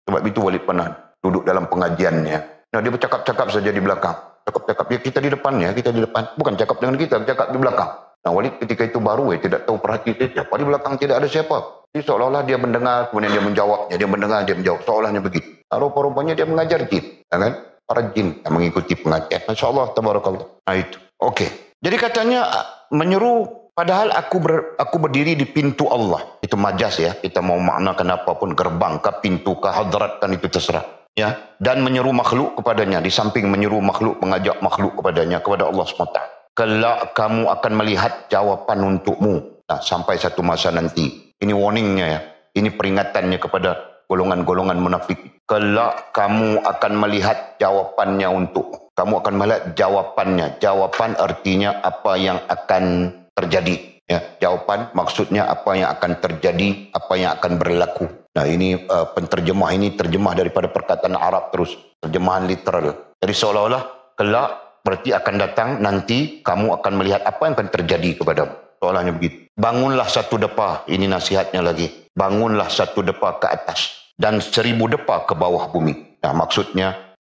Sebab itu Walid pernah duduk dalam pengajiannya. Nah, dia bercakap-cakap saja di belakang. Cakap-cakap. Ya, kita di depan ya, kita di depan. Bukan cakap dengan kita, cakap di belakang. Nah, Walid ketika itu baru tidak tahu perhati siapa. Di belakang tidak ada siapa. Jadi seolah-olah dia mendengar, kemudian dia menjawabnya. Dia mendengar, dia menjawab. Seolahnya begitu. Nah, rupa-rupanya dia mengajar jin. Ya kan? Para jin yang mengikuti pengajian. Masya Allah, tabarakallah. Nah, itu. Oke. Jadi katanya menyeru padahal aku berdiri di pintu Allah. Itu majas ya. Kita mau maknakan apapun, gerbang kah, pintu kah, hadrat kan itu terserah. Ya. Dan menyeru makhluk kepadanya. Di samping menyeru makhluk, mengajak makhluk kepadanya, kepada Allah SWT. Kelak kamu akan melihat jawapan untukmu. Nah, sampai satu masa nanti. Ini warningnya ya. Ini peringatannya kepada golongan-golongan munafik. Kelak kamu akan melihat jawapannya untukmu. Kamu akan melihat jawapannya. Jawapan artinya apa yang akan terjadi. Ya, jawapan maksudnya apa yang akan terjadi, apa yang akan berlaku. Nah, ini penterjemah ini terjemah daripada perkataan Arab terus. Terjemahan literal. Jadi seolah-olah kelak berarti akan datang nanti kamu akan melihat apa yang akan terjadi kepadamu. Soalnya begitu. Bangunlah satu depa. Ini nasihatnya lagi. Bangunlah satu depa ke atas. Dan 1000 depa ke bawah bumi. Nah, maksudnya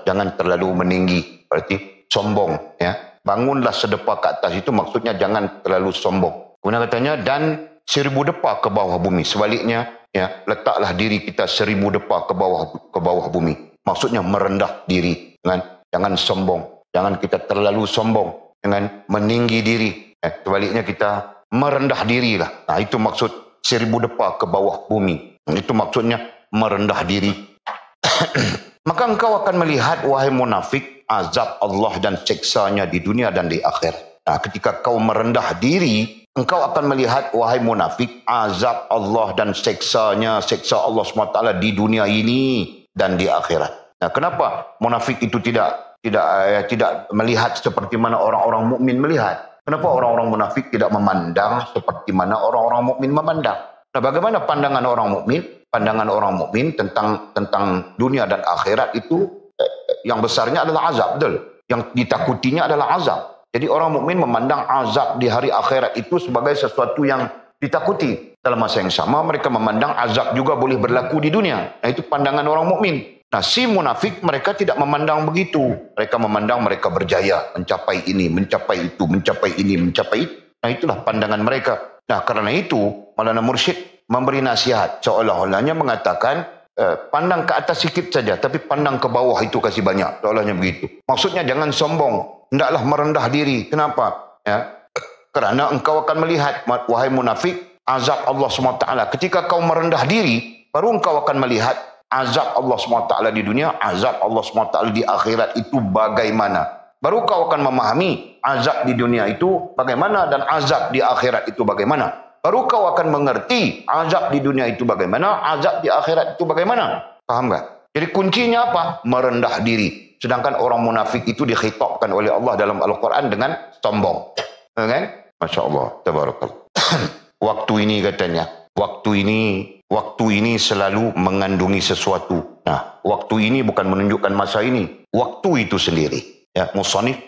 jangan terlalu meninggi, berarti sombong ya. Bangunlah sedepa ke atas itu maksudnya jangan terlalu sombong. Kemudian katanya dan 1000 depa ke bawah bumi. Sebaliknya ya, letaklah diri kita 1000 depa ke bawah bumi. Maksudnya merendah diri, jangan sombong, jangan kita terlalu sombong, jangan meninggi diri. Sebaliknya kita merendah diri lah. Nah, itu maksud 1000 depa ke bawah bumi. Itu maksudnya merendah diri. Maka engkau akan melihat, wahai munafik, azab Allah dan siksanya di dunia dan di akhirat. Nah, ketika kau merendah diri, engkau akan melihat, wahai munafik, azab Allah dan siksanya, siksa Allah SWT di dunia ini dan di akhirat. Nah, kenapa munafik itu tidak melihat seperti mana orang-orang mukmin melihat? Kenapa orang-orang munafik tidak memandang seperti mana orang-orang mukmin memandang? Nah, bagaimana pandangan orang mukmin? Pandangan orang mukmin tentang dunia dan akhirat itu yang besarnya adalah azab, betul. Yang ditakutinya adalah azab. Jadi orang mukmin memandang azab di hari akhirat itu sebagai sesuatu yang ditakuti. Dalam masa yang sama mereka memandang azab juga boleh berlaku di dunia. Nah, itu pandangan orang mukmin. Nah, si munafik mereka tidak memandang begitu. Mereka memandang mereka berjaya, mencapai ini, mencapai itu, mencapai ini, mencapai itu. Nah, itulah pandangan mereka. Nah, karena itu Maulana Mursyid memberi nasihat, seolah-olahnya mengatakan pandang ke atas sikit saja, tapi pandang ke bawah itu kasih banyak, seolahnya begitu. Maksudnya jangan sombong, hendaklah merendah diri. Kenapa? Ya, karena engkau akan melihat, wahai munafik, azab Allah SWT. Ketika kau merendah diri, baru engkau akan melihat azab Allah SWT di dunia, azab Allah SWT di akhirat itu bagaimana. Baru kau akan memahami azab di dunia itu bagaimana dan azab di akhirat itu bagaimana. baru kau akan mengerti azab di dunia itu bagaimana, azab di akhirat itu bagaimana. Faham tak? Jadi kuncinya apa? Merendah diri. Sedangkan orang munafik itu dikhitabkan oleh Allah dalam Al-Quran dengan sombong. Kan? Masya Allah. Tabarakallah. Waktu ini katanya. Waktu ini selalu mengandungi sesuatu. Nah, waktu ini bukan menunjukkan masa ini. Waktu itu sendiri. Ya, Musannif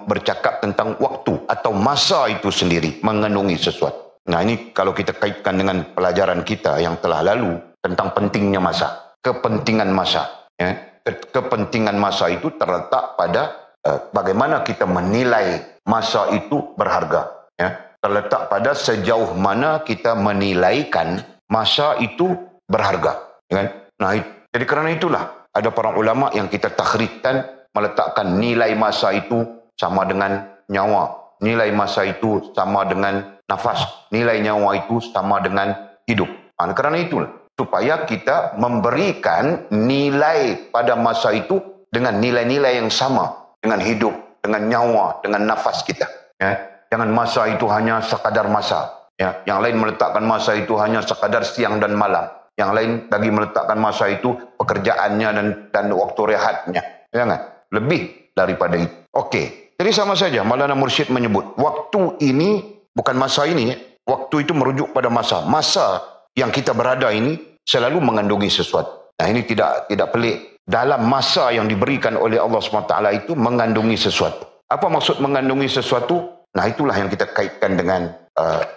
bercakap tentang waktu atau masa itu sendiri mengandungi sesuatu. Nah, ini kalau kita kaitkan dengan pelajaran kita yang telah lalu tentang pentingnya masa. Kepentingan masa. Ya. Kepentingan masa itu terletak pada bagaimana kita menilai masa itu berharga. Ya. Terletak pada sejauh mana kita menilaikan masa itu berharga. Ya. Nah, jadi kerana itulah ada para ulama yang kita takhrijkan meletakkan nilai masa itu sama dengan nyawa. Nilai masa itu sama dengan nafas. Nilai nyawa itu sama dengan hidup. Nah, kerana itulah supaya kita memberikan nilai pada masa itu dengan nilai-nilai yang sama dengan hidup, dengan nyawa, dengan nafas kita. Ya. Jangan masa itu hanya sekadar masa. Ya. Yang lain meletakkan masa itu hanya sekadar siang dan malam. Yang lain lagi meletakkan masa itu pekerjaannya dan waktu rehatnya. Jangan. Lebih daripada itu. Okey. Jadi sama saja Maulana Mursyid menyebut waktu ini bukan masa ini. Waktu itu merujuk pada masa. Masa yang kita berada ini selalu mengandungi sesuatu. Nah, ini tidak pelik. Dalam masa yang diberikan oleh Allah SWT itu mengandungi sesuatu. Apa maksud mengandungi sesuatu? Nah, itulah yang kita kaitkan dengan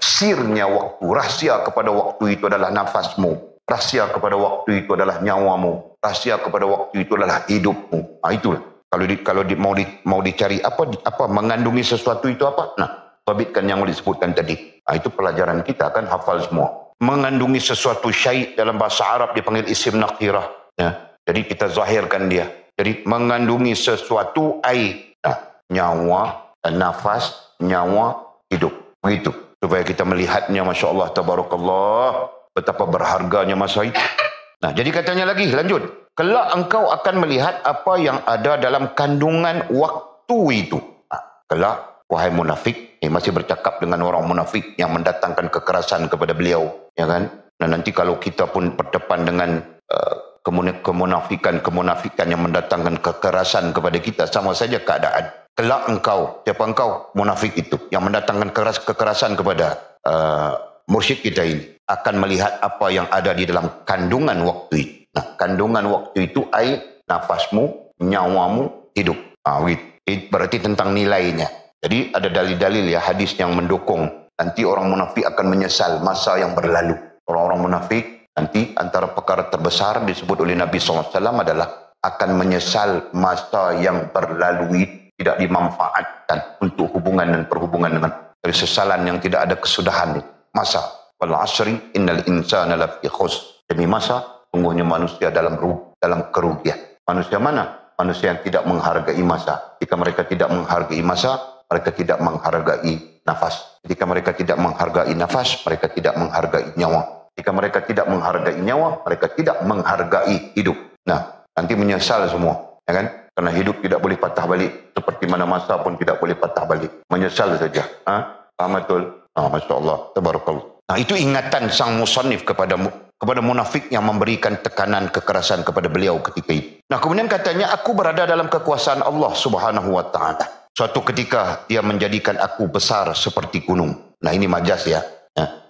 sirnya waktu. Rahsia kepada waktu itu adalah nafasmu. Rahsia kepada waktu itu adalah nyawamu. Rahsia kepada waktu itu adalah hidupmu. Nah, itulah. Kalau mau dicari apa mengandungi sesuatu itu apa? Nah, babitkan yang disebutkan tadi. Nah, itu pelajaran kita kan hafal semua. Mengandungi sesuatu syai' dalam bahasa Arab dipanggil isim nakirah. Ya. Jadi kita zahirkan dia. Jadi mengandungi sesuatu nyawa, nafas, nyawa, hidup. Begitu. Supaya kita melihatnya, Masya Allah, Tabarakallah. Betapa berharganya masa itu. Nah, jadi katanya lagi, lanjut. Kelak engkau akan melihat apa yang ada dalam kandungan waktu itu. Nah, kelak, wahai munafik, masih bercakap dengan orang munafik yang mendatangkan kekerasan kepada beliau. Ya kan? Dan nanti kalau kita pun berdepan dengan kemunafikan yang mendatangkan kekerasan kepada kita, sama saja keadaan. Kelak engkau, siapa engkau? Munafik itu, yang mendatangkan kekerasan kepada mursyid kita ini, akan melihat apa yang ada di dalam kandungan waktu itu. Nah, kandungan waktu itu nafasmu, nyawamu, hidup. Berarti tentang nilainya. Jadi ada dalil-dalil ya, hadis yang mendukung. Nanti orang munafik akan menyesal masa yang berlalu. Orang-orang munafik nanti antara perkara terbesar disebut oleh Nabi SAW adalah akan menyesal masa yang berlalu, tidak dimanfaatkan untuk hubungan dan perhubungan dengan kesesalan yang tidak ada kesudahan. Masa. Wal asri innal insana lafi khusr. Demi masa, sungguhnya manusia dalam kerugian. Manusia mana? Manusia yang tidak menghargai masa. Jika mereka tidak menghargai masa, mereka tidak menghargai nafas. Jika mereka tidak menghargai nafas, mereka tidak menghargai nyawa. Jika mereka tidak menghargai nyawa, mereka tidak menghargai hidup. Nah, nanti menyesal semua. Ya kan? Karena hidup tidak boleh patah balik. Seperti mana masa pun tidak boleh patah balik. Menyesal saja. Paham betul? Masya Allah. Tabarakallah. Nah, itu ingatan sang musannif kepada munafik yang memberikan tekanan kekerasan kepada beliau ketika itu. Nah, kemudian katanya, aku berada dalam kekuasaan Allah Subhanahu wa ta'ala. Suatu ketika dia menjadikan aku besar seperti gunung. Nah, ini majas ya.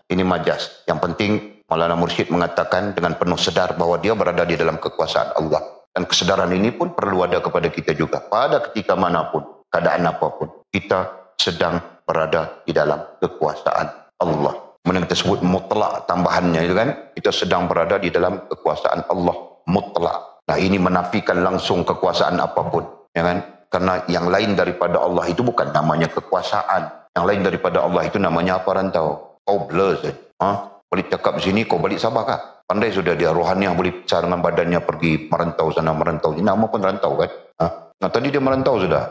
Ini majas. Yang penting Maulana Mursyid mengatakan dengan penuh sedar bahwa dia berada di dalam kekuasaan Allah. Dan kesedaran ini pun perlu ada kepada kita juga. Pada ketika manapun, keadaan apapun, kita sedang berada di dalam kekuasaan Allah. Kemudian kita sebut mutlak tambahannya itu kan. Kita sedang berada di dalam kekuasaan Allah mutlak. Nah, ini menafikan langsung kekuasaan apapun. Ya kan? Karena yang lain daripada Allah itu bukan namanya kekuasaan. Yang lain daripada Allah itu namanya apa rantau? Kau blur saja. Balik cakap sini, kau balik Sabah kah? Pandai sudah dia, rohaniah boleh bicara dengan badannya pergi merantau sana, merantau. Ini nama pun rantau kan? Nah, tadi dia merantau sudah.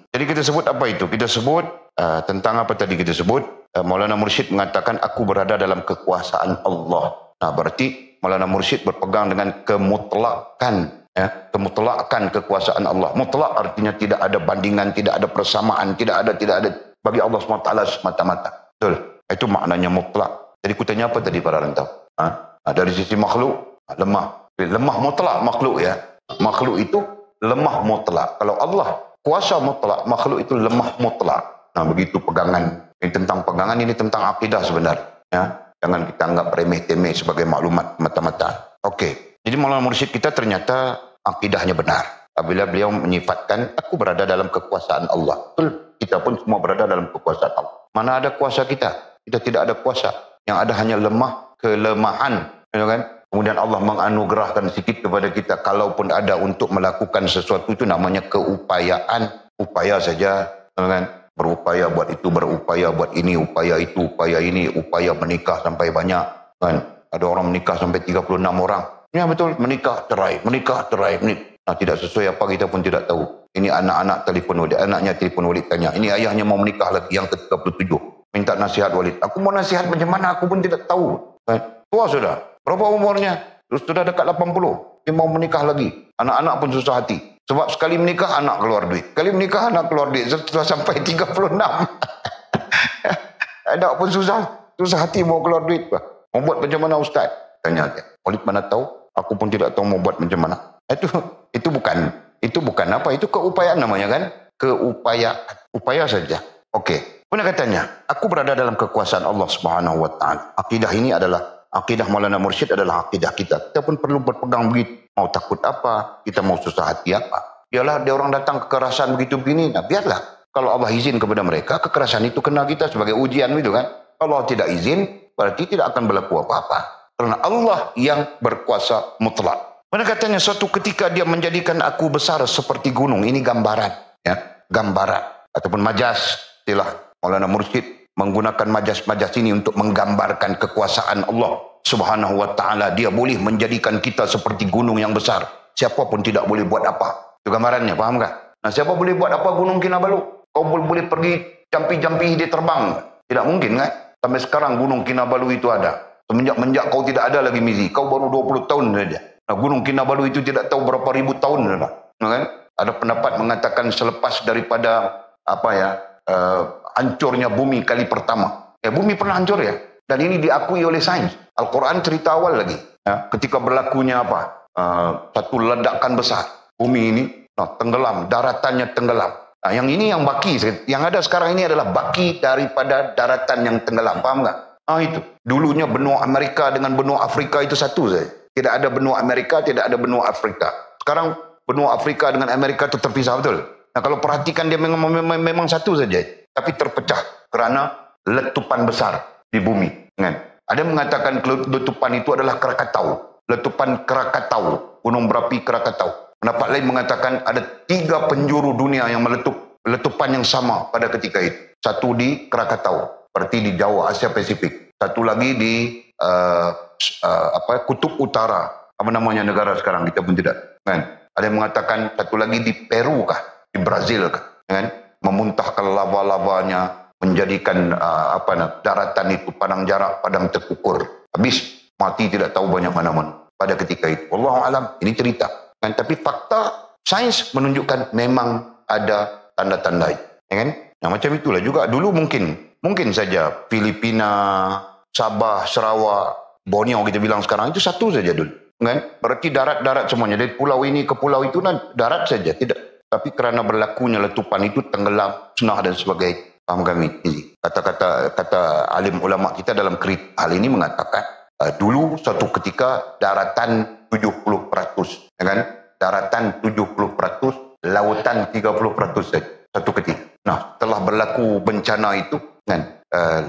Jadi kita sebut apa itu? Kita sebut tentang apa tadi kita sebut? Maulana Mursyid mengatakan aku berada dalam kekuasaan Allah. Nah, berarti Maulana Mursyid berpegang dengan kemutlakan, kemutlakan kekuasaan Allah. Mutlak artinya tidak ada bandingan, tidak ada persamaan, tidak ada bagi Allah SWT semata-mata. Betul. Itu maknanya mutlak. Jadi ku tanya apa tadi para rantau? Dari sisi makhluk, lemah. Lemah mutlak makhluk ya. Makhluk itu lemah mutlak. Kalau Allah kuasa mutlak, makhluk itu lemah mutlak. Nah begitu pegangan. Ini tentang pegangan, ini tentang akidah sebenarnya. Ya. Jangan kita anggap remeh-temeh sebagai maklumat mata-mata. Okey. Jadi Maulana Mursyid kita ternyata akidahnya benar. Apabila beliau menyifatkan, aku berada dalam kekuasaan Allah. Betul. Kita pun semua berada dalam kekuasaan Allah. Mana ada kuasa kita? Kita tidak ada kuasa. Yang ada hanya lemah, kelemahan. Ya kan? Kemudian Allah menganugerahkan sikit kepada kita. Kalaupun ada untuk melakukan sesuatu itu namanya keupayaan. Upaya saja. Ya kan? Berupaya buat itu, berupaya buat ini, upaya itu, upaya ini, upaya menikah sampai banyak. Kan? Ada orang menikah sampai 36 orang. Ya betul, menikah, cerai. Nah, tidak sesuai apa kita pun tidak tahu. Ini anak-anak telefon Walid, anaknya telefon Walid tanya. Ini ayahnya mau menikah lagi yang ke-37. Minta nasihat Walid. Aku mau nasihat macam mana? Aku pun tidak tahu. Tua sudah. Berapa umurnya? Sudah dekat 80. Dia mau menikah lagi. Anak-anak pun susah hati. Sebab sekali menikah anak keluar duit. Sekali menikah anak keluar duit. Setelah sampai 36. Anak pun susah hati mau keluar duit. Mau buat macam mana Ustaz? Tanya dia. Walid mana tahu? Aku pun tidak tahu mau buat macam mana. Itu bukan apa? Itu keupayaan namanya kan? Keupayaan. Upaya saja. Okey. Kemudian katanya, aku berada dalam kekuasaan Allah Subhanahu wa taala. Akidah ini adalah akidah Maulana Mursyid adalah akidah kita. Kita pun perlu berpegang begitu. Mau takut apa? Kita mau susah hati apa? Biarlah dia orang datang kekerasan begitu begini. Nah, biarlah. Kalau Allah izin kepada mereka, kekerasan itu kena kita sebagai ujian gitu kan. Kalau Allah tidak izin, berarti tidak akan berlaku apa-apa. Karena Allah yang berkuasa mutlak. Mana katanya suatu ketika dia menjadikan aku besar seperti gunung. Ini gambaran. Ya, gambaran. Ataupun majas. Istilah Maulana Mursyid menggunakan majas-majas ini untuk menggambarkan kekuasaan Allah Subhanahu wa ta'ala. Dia boleh menjadikan kita seperti gunung yang besar. Siapa pun tidak boleh buat apa. Itu gambarannya, faham tak? Nah, siapa boleh buat apa Gunung Kinabalu? Kau boleh pergi jampi-jampi dia terbang. Tidak mungkin kan? Sampai sekarang Gunung Kinabalu itu ada. Semenjak kau tidak ada lagi Mizi. Kau baru 20 tahun saja. Nah, Gunung Kinabalu itu tidak tahu berapa ribu tahun sudah. Nah, kan? Ada pendapat mengatakan selepas daripada hancurnya bumi kali pertama. Bumi pernah hancur ya. Dan ini diakui oleh sains. Al-Quran cerita awal lagi. Ya, ketika berlakunya satu ledakan besar. Bumi ini tenggelam. Daratannya tenggelam. Nah, yang ini yang baki. Yang ada sekarang ini adalah baki daripada daratan yang tenggelam. Paham tak? Itu. Dulunya benua Amerika dengan benua Afrika itu satu saja. Tidak ada benua Amerika, tidak ada benua Afrika. Sekarang benua Afrika dengan Amerika itu terpisah betul. Nah, kalau perhatikan dia memang satu saja. Tapi terpecah kerana letupan besar di bumi. Kan? Ada yang mengatakan letupan itu adalah Krakatau. Letupan Krakatau. Gunung berapi Krakatau. Pendapat lain mengatakan ada 3 penjuru dunia yang meletup. Letupan yang sama pada ketika itu. Satu di Krakatau. Berarti di Jawa, Asia Pasifik. Satu lagi di Kutub Utara. Apa namanya negara sekarang? Kita pun tidak. Kan? Ada yang mengatakan satu lagi di Peru kah? Di Brazil kah? Kan? Memuntahkan lava-lavanya, menjadikan daratan itu padang jarak, padang terkukur. Habis mati tidak tahu banyak mana-mana pada ketika itu. Wallahu alam, ini cerita. Kan? Tapi fakta sains menunjukkan memang ada tanda-tanda itu. Kan? Nah, macam itulah juga dulu mungkin saja Filipina, Sabah, Sarawak, Borneo kita bilang sekarang itu satu saja dulu. Kan? Berarti darat-darat semuanya. Dari pulau ini ke pulau itu darat saja. Tidak. Tapi kerana berlakunya letupan itu tenggelam, sunah dan sebagainya. Paham kami? Kata alim ulama kita dalam hal ini mengatakan dulu suatu ketika daratan 70%. Ya kan? Daratan 70%, lautan 30% saja. Satu ketika. Nah, setelah berlaku bencana itu, kan?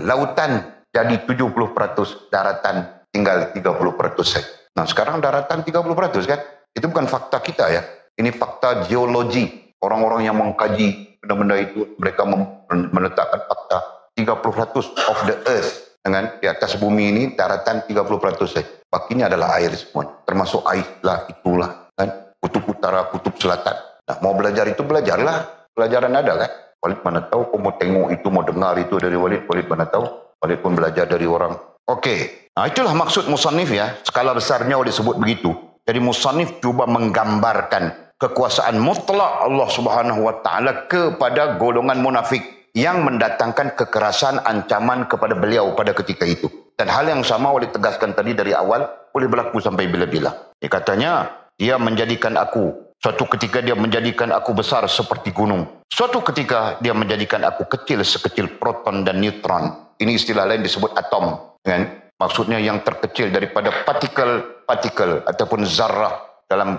Lautan jadi 70%, daratan tinggal 30% saja. Nah, sekarang daratan 30% kan? Itu bukan fakta kita ya. Ini fakta geologi. Orang-orang yang mengkaji benda-benda itu, mereka meletakkan fakta 30% of the earth. Kan? Di atas bumi ini daratan 30% saja. Bakinya adalah air semua. Termasuk air lah, itulah. Kan? Kutub utara, kutub selatan. Nah, mau belajar itu belajarlah. Pelajaran ada kan? Walid mana tahu, kau mau tengok itu, mau dengar itu dari Walid mana tahu. Walid pun belajar dari orang. Okey. Nah, itulah maksud musannif ya. Skala besarnya disebut begitu. Jadi musannif cuba menggambarkan kekuasaan mutlak Allah Subhanahu wa taala kepada golongan munafik yang mendatangkan kekerasan ancaman kepada beliau pada ketika itu. Dan hal yang sama boleh tegaskan tadi dari awal, boleh berlaku sampai bila-bila. Dia katanya, dia menjadikan aku, suatu ketika dia menjadikan aku besar seperti gunung. Suatu ketika dia menjadikan aku kecil sekecil proton dan neutron. Ini istilah lain disebut atom, kan? Maksudnya yang terkecil daripada partikel ataupun zarah dalam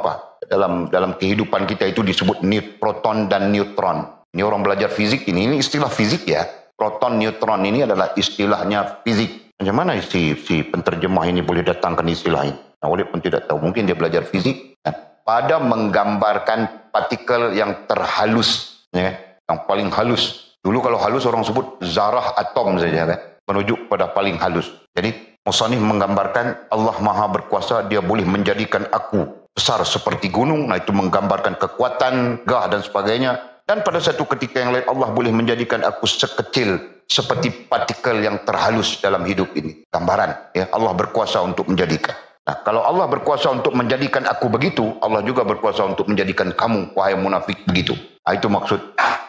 apa? Dalam kehidupan kita itu disebut proton dan neutron. Ini orang belajar fizik ini istilah fizik ya. Proton, neutron ini adalah istilahnya fizik. Macam mana si penterjemah ini boleh datangkan istilah ini? Nah, oleh pun tidak tahu. Mungkin dia belajar fizik. Kan? Pada menggambarkan partikel yang terhalus, ya, yang paling halus. Dulu kalau halus orang sebut zarah atom saja, kan? Menuju pada paling halus. Jadi musannif menggambarkan Allah Maha Berkuasa, dia boleh menjadikan aku besar seperti gunung. Nah, itu menggambarkan kekuatan, gah dan sebagainya. Dan pada satu ketika yang lain Allah boleh menjadikan aku sekecil seperti partikel yang terhalus dalam hidup ini. Gambaran, ya, Allah berkuasa untuk menjadikan. Nah, kalau Allah berkuasa untuk menjadikan aku begitu, Allah juga berkuasa untuk menjadikan kamu, wahai munafik, begitu. Nah, itu maksud.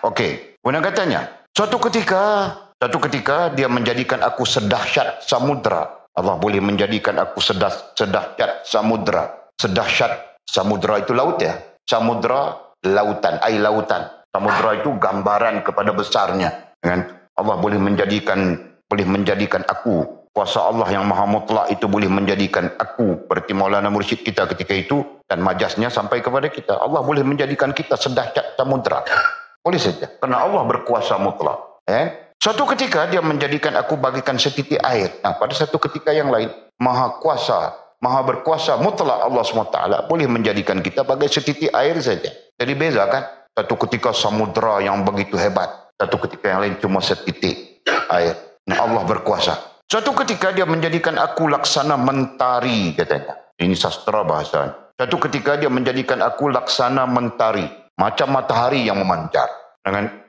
Okey. Kemudian katanya, suatu ketika dia menjadikan aku sedahsyat samudra. Allah boleh menjadikan aku sedahsyat samudra. Sedahsyat samudra itu laut ya. Samudra lautan, air lautan. Samudra itu gambaran kepada besarnya. Kan? Allah boleh menjadikan aku. Kuasa Allah yang maha mutlak itu boleh menjadikan aku. Berarti Maulana Mursyid kita ketika itu. Dan majasnya sampai kepada kita. Allah boleh menjadikan kita sedahsyat samudra. Boleh saja. Kerana Allah berkuasa mutlak. Suatu ketika dia menjadikan aku bagikan setitik air. Nah, pada satu ketika yang lain, maha kuasa, maha berkuasa mutlak Allah SWT boleh menjadikan kita bagai setitik air saja. Jadi beza kan? Satu ketika samudra yang begitu hebat. Satu ketika yang lain cuma setitik air. Nah, Allah berkuasa. Suatu ketika dia menjadikan aku laksana mentari, katanya. Ini sastra bahasa. Suatu ketika dia menjadikan aku laksana mentari. Macam matahari yang memancar.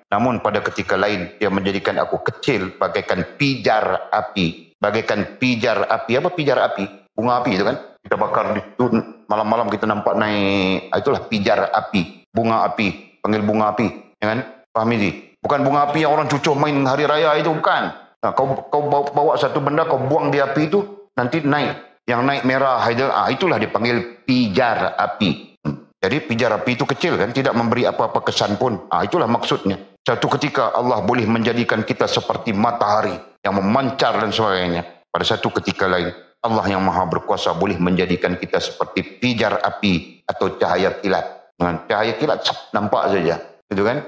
Namun pada ketika lain dia menjadikan aku kecil bagaikan pijar api. Bagaikan pijar api. Apa pijar api? Bunga api itu kan. Kita bakar di situ, malam-malam kita nampak naik. Itulah pijar api. Bunga api. Panggil bunga api. Ya kan? Faham ini? Bukan bunga api yang orang cucuh main hari raya itu, bukan. Nah, kau bawa satu benda, kau buang di api itu, nanti naik. Yang naik merah, itulah dipanggil pijar api. Jadi pijar api itu kecil kan, tidak memberi apa-apa kesan pun. Itulah maksudnya. Satu ketika Allah boleh menjadikan kita seperti matahari yang memancar dan sebagainya. Pada satu ketika lain, Allah yang maha berkuasa boleh menjadikan kita seperti pijar api atau cahaya kilat. Cahaya kilat nampak saja, gitu kan?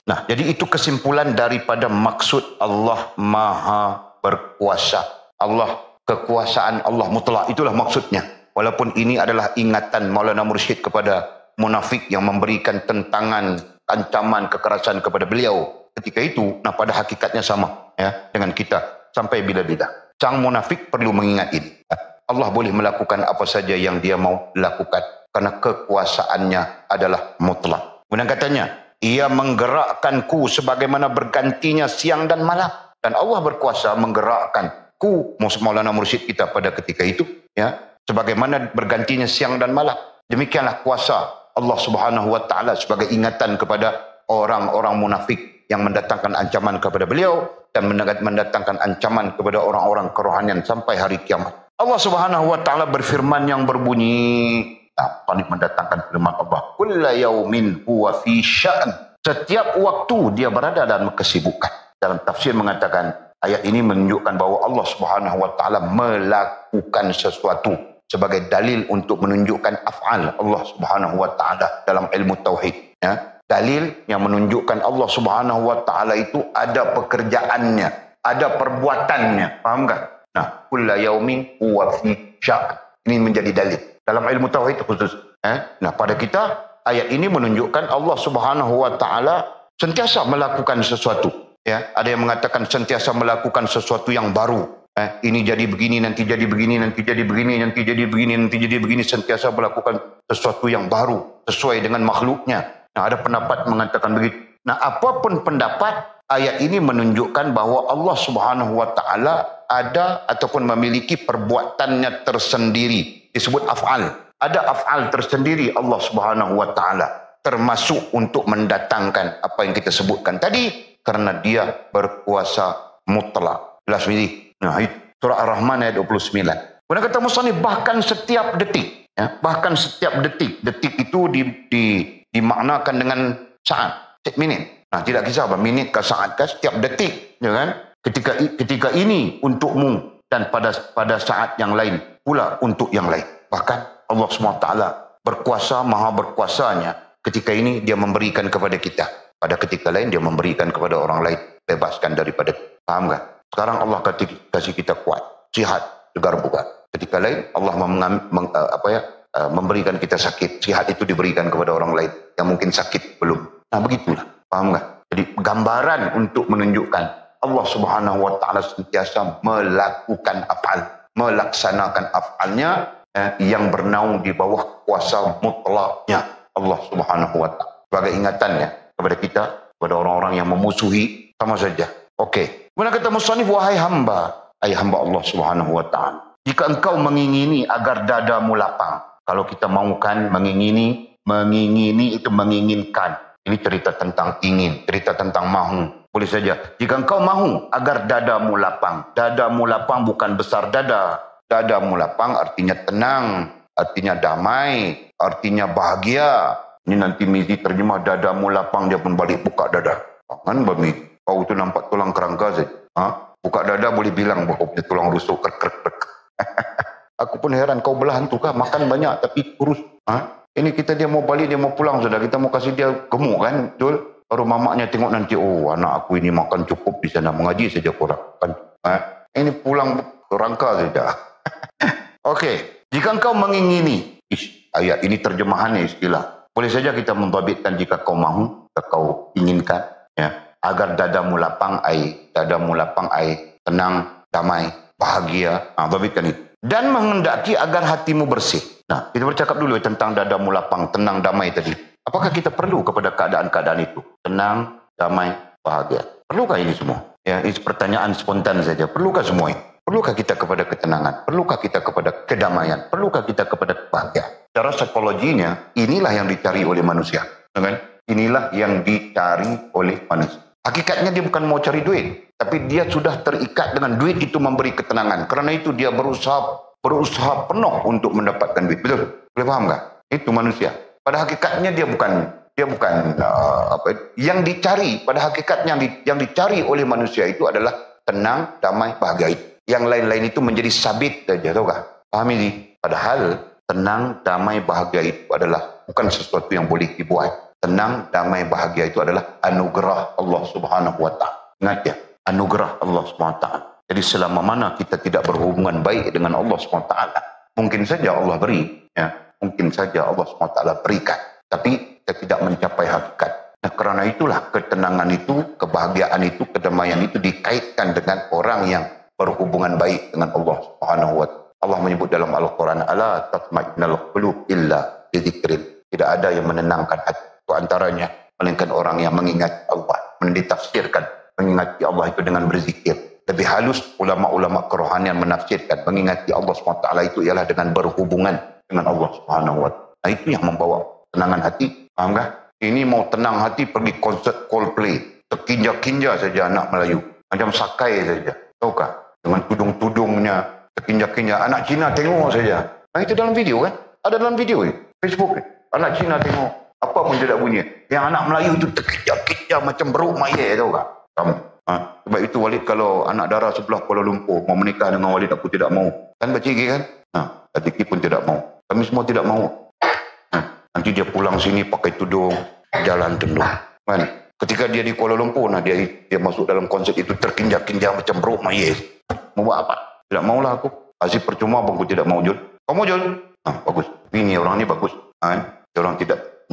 Nah, jadi itu kesimpulan daripada maksud Allah maha berkuasa. Allah, kekuasaan Allah mutlak, itulah maksudnya. Walaupun ini adalah ingatan Maulana Mursyid kepada munafik yang memberikan tentangan, ancaman, kekerasan kepada beliau ketika itu. Nah, pada hakikatnya sama ya dengan kita sampai bila-bila. Sang munafik perlu mengingat ini. Allah boleh melakukan apa saja yang dia mau lakukan karena kekuasaannya adalah mutlak. Kemudian katanya, ia menggerakkanku sebagaimana bergantinya siang dan malam. Dan Allah berkuasa menggerakkanku, Maulana Mursyid kita pada ketika itu, ya, sebagaimana bergantinya siang dan malam. Demikianlah kuasa Allah Subhanahu wa taala sebagai ingatan kepada orang-orang munafik yang mendatangkan ancaman kepada beliau dan mendatangkan ancaman kepada orang-orang kerohanian sampai hari kiamat. Allah Subhanahu wa taala berfirman yang berbunyi, paling mendatangkan firman Allah, kullu yaumin huwa fi sya'n. Setiap waktu dia berada dalam kesibukan. Dalam tafsir mengatakan ayat ini menunjukkan bahawa Allah Subhanahu wa taala melakukan sesuatu sebagai dalil untuk menunjukkan af'al Allah Subhanahu wa taala dalam ilmu tauhid, ya. Dalil yang menunjukkan Allah Subhanahu wa taala itu ada pekerjaannya, ada perbuatannya. Faham tak? Nah, kullu yaumin huwa fi sya'n. Ini menjadi dalil dalam ilmu tauhid khusus. Nah, pada kita ayat ini menunjukkan Allah Subhanahu wa taala sentiasa melakukan sesuatu, ya. Ada yang mengatakan sentiasa melakukan sesuatu yang baru. Ini jadi begini, nanti jadi begini, nanti jadi begini, nanti jadi begini, nanti jadi begini, sentiasa melakukan sesuatu yang baru sesuai dengan makhluknya. Nah, ada pendapat mengatakan begitu. Nah, apapun pendapat, ayat ini menunjukkan bahawa Allah Subhanahu wa taala ada ataupun memiliki perbuatannya tersendiri. Disebut af'al. Ada af'al tersendiri Allah Subhanahu wa taala. termasuk untuk mendatangkan apa yang kita sebutkan tadi, karena dia berkuasa mutlak. Jelas ini. Nah, surah Ar-Rahman ayat 29. Kemudian kata musannif, bahkan setiap detik, ya, bahkan setiap detik. Detik itu dimaknakan dengan saat, minit. Nah, tidak kisah apa minit ke saat ke, setiap detik, ya kan? Ketika ini untukmu dan pada saat yang lain pula untuk yang lain. Bahkan Allah SWT berkuasa, maha berkuasanya. Ketika ini dia memberikan kepada kita. Pada ketika lain dia memberikan kepada orang lain. Bebaskan daripada. Paham tak? Sekarang Allah kasih kita kuat, sihat, segar bugar. Ketika lain Allah memberikan kita sakit. Sihat itu diberikan kepada orang lain yang mungkin sakit belum. Nah begitulah. Paham tak? Jadi gambaran untuk menunjukkan Allah Subhanahu wa taala sentiasa melakukan af'al, melaksanakan af'alnya yang bernaung di bawah kuasa mutlaknya Allah Subhanahu wa taala. Sebagai ingatannya kepada kita, kepada orang-orang yang memusuhi, sama saja. Okey. Kemudian kata musannif, wahai hamba, ai hamba Allah Subhanahu wa taala, jika engkau mengingini agar dadamu lapang. Kalau kita maukan mengingini itu menginginkan. Ini cerita tentang ingin, cerita tentang mahu. Boleh saja. Jika engkau mahu agar dadamu lapang. Dadamu lapang bukan besar dada. Dadamu lapang artinya tenang, artinya damai, artinya bahagia. Ini nanti Mizi terjemah dadamu lapang, dia pun balik buka dada. Kan Bami? Kau itu nampak tulang kerangka saja. Buka dada boleh bilang bahawa punya tulang rusuk. Aku pun heran, kau belahan tu kah? Makan banyak tapi kurus. Ini kita dia mau balik, dia mau pulang sudah. Kita mau kasih dia gemuk kan? Betul? Baru mamaknya tengok nanti, oh anak aku ini makan cukup di sana, mengaji saja kurang. Kan? Ini pulang rangka saja. Okey, jika engkau mengingini, ayat ini terjemahannya istilah. Boleh saja kita membabitkan jika kau mahu, jika kau inginkan, ya, agar dadamu lapang ai tenang, damai, bahagia. Babitkan itu. Dan menghendaki agar hatimu bersih. Nah, kita bercakap dulu tentang dadamu lapang, tenang, damai tadi. Apakah kita perlu kepada keadaan-keadaan itu? Tenang, damai, bahagia. Perlukah ini semua? Ya, ini pertanyaan spontan saja. Perlukah semua ini? Perlukah kita kepada ketenangan? Perlukah kita kepada kedamaian? Perlukah kita kepada kebahagiaan? Secara psikologinya, inilah yang dicari oleh manusia. Kan? Inilah yang dicari oleh manusia. Hakikatnya dia bukan mau cari duit. Tapi dia sudah terikat dengan duit itu memberi ketenangan. Karena itu dia berusaha penuh untuk mendapatkan duit. Betul? Boleh faham tak? Itu manusia. Pada hakikatnya dia bukan yang dicari. Pada hakikatnya yang dicari oleh manusia itu adalah tenang, damai, bahagia. Yang lain-lain itu menjadi sabit saja, tahu tak? Paham ini? Padahal tenang, damai, bahagia itu adalah bukan sesuatu yang boleh dibuat. Tenang, damai, bahagia itu adalah anugerah Allah Subhanahu wa taala. Ingat ya, anugerah Allah Subhanahu wa taala. Jadi selama mana kita tidak berhubungan baik dengan Allah Subhanahu wa taala, mungkin saja Allah beri, ya, mungkin saja Allah Subhanahu wa taala berikan, tapi kita tidak mencapai hakikat. Nah, karena itulah ketenangan itu, kebahagiaan itu, kedamaian itu dikaitkan dengan orang yang berhubungan baik dengan Allah Subhanahu wa taala. Allah menyebut dalam Al-Quran, ala tatma'innal qulub illa bidzikrin. Tidak ada yang menenangkan hati. Itu antaranya melainkan orang yang mengingat Allah. Ditafsirkan mengingati Allah itu dengan berzikir. Lebih halus ulama-ulama kerohanian menafsirkan mengingati Allah SWT itu ialah dengan berhubungan dengan Allah Subhanahu wa taala. Nah, itu yang membawa tenangan hati. Paham tak? Ini mau tenang hati pergi konsert Coldplay. Terkinja-kinja saja anak Melayu. Macam sakai saja. Tahukah? Dengan tudung-tudungnya. Terkinja-kinja. Anak Cina tengok saja. Nah, itu dalam video kan? Ada dalam video ni. Facebook ni. Anak Cina tengok. Apa pun tidak bunyi. Yang anak Melayu itu terkinja-kinja macam beruk mayat. Tahu tak? Kamu. Sebab itu Walid kalau anak dara sebelah Kuala Lumpur mau menikah dengan Walid, aku tidak mau. Kan Ciki kan? Ciki pun tidak mau. Kami semua tidak mau. Nanti dia pulang sini pakai tudung, jalan tendung. Kan? Ketika dia di Kuala Lumpur, dia masuk dalam konsep itu terkinja-kinja macam beruk mayat. Mau buat apa? Tidak maulah aku. Asyik percuma pun aku tidak mau, Jul. Kau mau, Jul? Bagus. Ini orang ni bagus. Orang tidak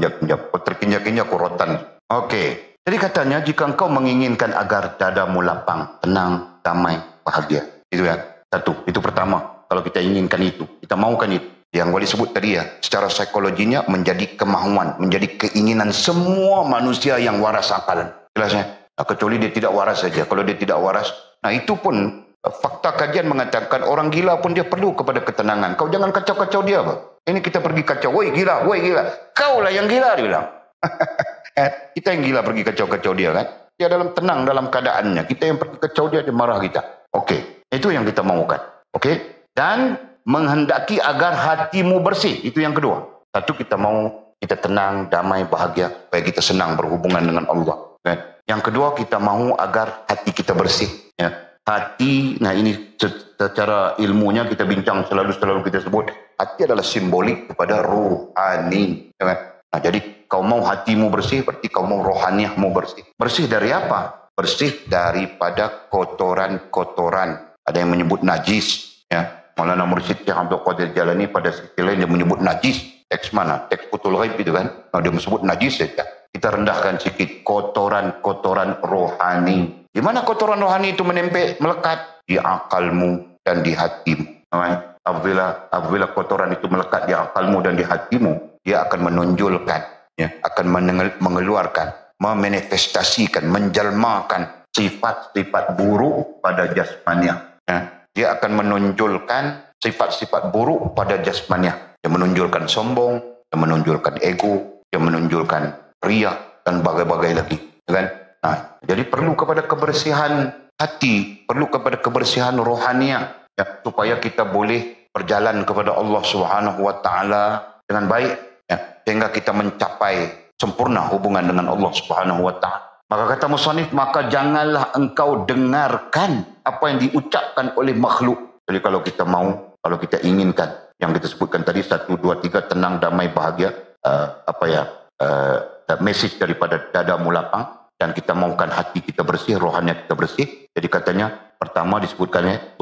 terkinja-kinja korotan. Okey. Jadi katanya, jika engkau menginginkan agar dadamu lapang, tenang, damai, bahagia. Itu ya. Satu. Itu pertama. Kalau kita inginkan itu. Kita mahukan itu. Yang boleh sebut tadi ya. Secara psikologinya menjadi kemahuan. Menjadi keinginan semua manusia yang waras akalan. Jelasnya. Kecuali dia tidak waras saja. Kalau dia tidak waras. Nah itu pun fakta kajian mengatakan orang gila pun dia perlu kepada ketenangan. Kau jangan kacau-kacau dia apa. Ini kita pergi kacau. Woi gila, woi gila. Kaulah yang gila dia bilang. Kita yang gila pergi kacau-kacau dia kan. Dia dalam tenang dalam keadaannya. Kita yang pergi kacau dia marah kita. Okey, itu yang kita mahukan. Okey, dan menghendaki agar hatimu bersih. Itu yang kedua. Satu, kita mau kita tenang, damai, bahagia, supaya kita senang berhubungan dengan Allah. Kan? Yang kedua, kita mahu agar hati kita bersih. Ya. Hati, nah ini secara ilmunya kita bincang selalu kita sebut, hati adalah simbolik kepada rohani. Ya kan? Nah, jadi kau mau hatimu bersih, berarti kau mau rohaniahmu bersih. Bersih dari apa? Bersih daripada kotoran-kotoran. Ada yang menyebut najis. Ya. Maulana Mursyid Syekh Abdul Qadir Jalani pada sisi lain dia menyebut najis. Teks mana? Teks Futhul Ghaib itu kan. Nah, dia menyebut najis saja. Kita rendahkan sikit. Kotoran-kotoran rohani. Di mana kotoran rohani itu menempel, melekat? Di akalmu dan di hatimu. Apabila kotoran itu melekat di akalmu dan di hatimu, dia akan menonjolkan, ya, akan mengeluarkan, memanifestasikan, menjelmakan sifat-sifat buruk pada jasmaniah. Ya. Dia akan menonjolkan sifat-sifat buruk pada jasmaniah. Dia menonjolkan sombong, dia menonjolkan ego, dia menonjolkan riya dan bagai-bagai lagi. Ya kan? Nah, jadi perlu kepada kebersihan hati, perlu kepada kebersihan rohaniah, ya, supaya kita boleh berjalan kepada Allah Subhanahu wa taala dengan baik, ya, sehingga kita mencapai sempurna hubungan dengan Allah Subhanahu wa taala. Maka kata musannif, maka janganlah engkau dengarkan apa yang diucapkan oleh makhluk. Jadi kalau kita mau, kalau kita inginkan yang kita sebutkan tadi 1 2 3 tenang, damai, bahagia, message daripada dadamu lapang, dan kita mahukan hati kita bersih, rohani kita bersih. Jadi katanya, pertama disebutkannya,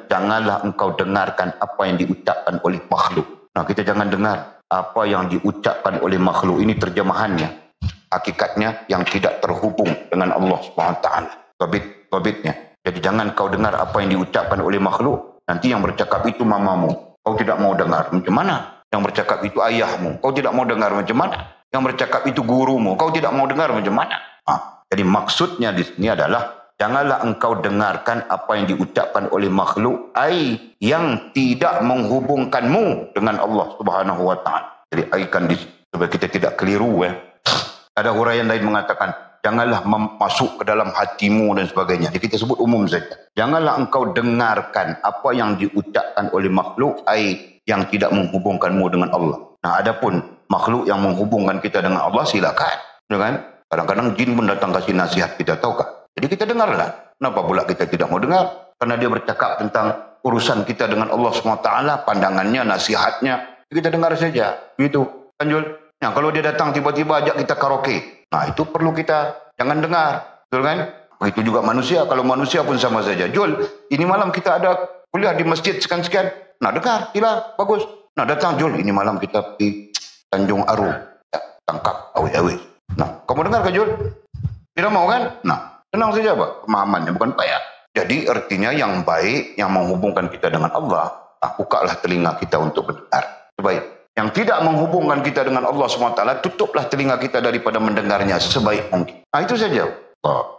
janganlah engkau dengarkan apa yang diucapkan oleh makhluk. Nah, kita jangan dengar apa yang diucapkan oleh makhluk. Ini terjemahannya. Hakikatnya yang tidak terhubung dengan Allah SWT. Tobitnya. Jadi jangan kau dengar apa yang diucapkan oleh makhluk. Nanti yang bercakap itu mamamu. Kau tidak mau dengar. Macam mana? Yang bercakap itu ayahmu. Kau tidak mau dengar macam mana? Yang bercakap itu gurumu. Kau tidak mau dengar macam mana? Jadi maksudnya di sini adalah janganlah engkau dengarkan apa yang diucapkan oleh makhluk yang tidak menghubungkanmu dengan Allah Subhanahu wa taala. Jadi aikan di supaya kita tidak keliru, ya. Ada huraian lain mengatakan janganlah masuk ke dalam hatimu dan sebagainya. Jadi kita sebut umum saja. Janganlah engkau dengarkan apa yang diucapkan oleh makhluk yang tidak menghubungkanmu dengan Allah. Nah, adapun makhluk yang menghubungkan kita dengan Allah, silakan, ya kan? Kadang-kadang jin pun datang kasih nasihat kita, tahukah? Jadi kita dengarlah. Kenapa pula kita tidak mau dengar? Karena dia bercakap tentang urusan kita dengan Allah SWT, pandangannya, nasihatnya. Kita dengar saja. Begitu. Kan Jul? Nah, kalau dia datang tiba-tiba ajak kita karaoke. Nah, itu perlu kita jangan dengar. Betul kan? Begitu juga manusia. Kalau manusia pun sama saja. Jul, ini malam kita ada kuliah di masjid sekian-sekian. Nah, dengar. Gila, bagus. Nah, datang Jul. Ini malam kita di Tanjung Aru. Ya, tangkap awi-awi. Nah, kamu dengar ke Jul? Tidak mau kan? Nah, tenang saja Pak. Pemahamannya bukan payah. Jadi artinya yang baik, yang menghubungkan kita dengan Allah, bukalah telinga kita untuk mendengar. Sebaik. Yang tidak menghubungkan kita dengan Allah SWT, tutuplah telinga kita daripada mendengarnya sebaik mungkin. Nah, itu saja.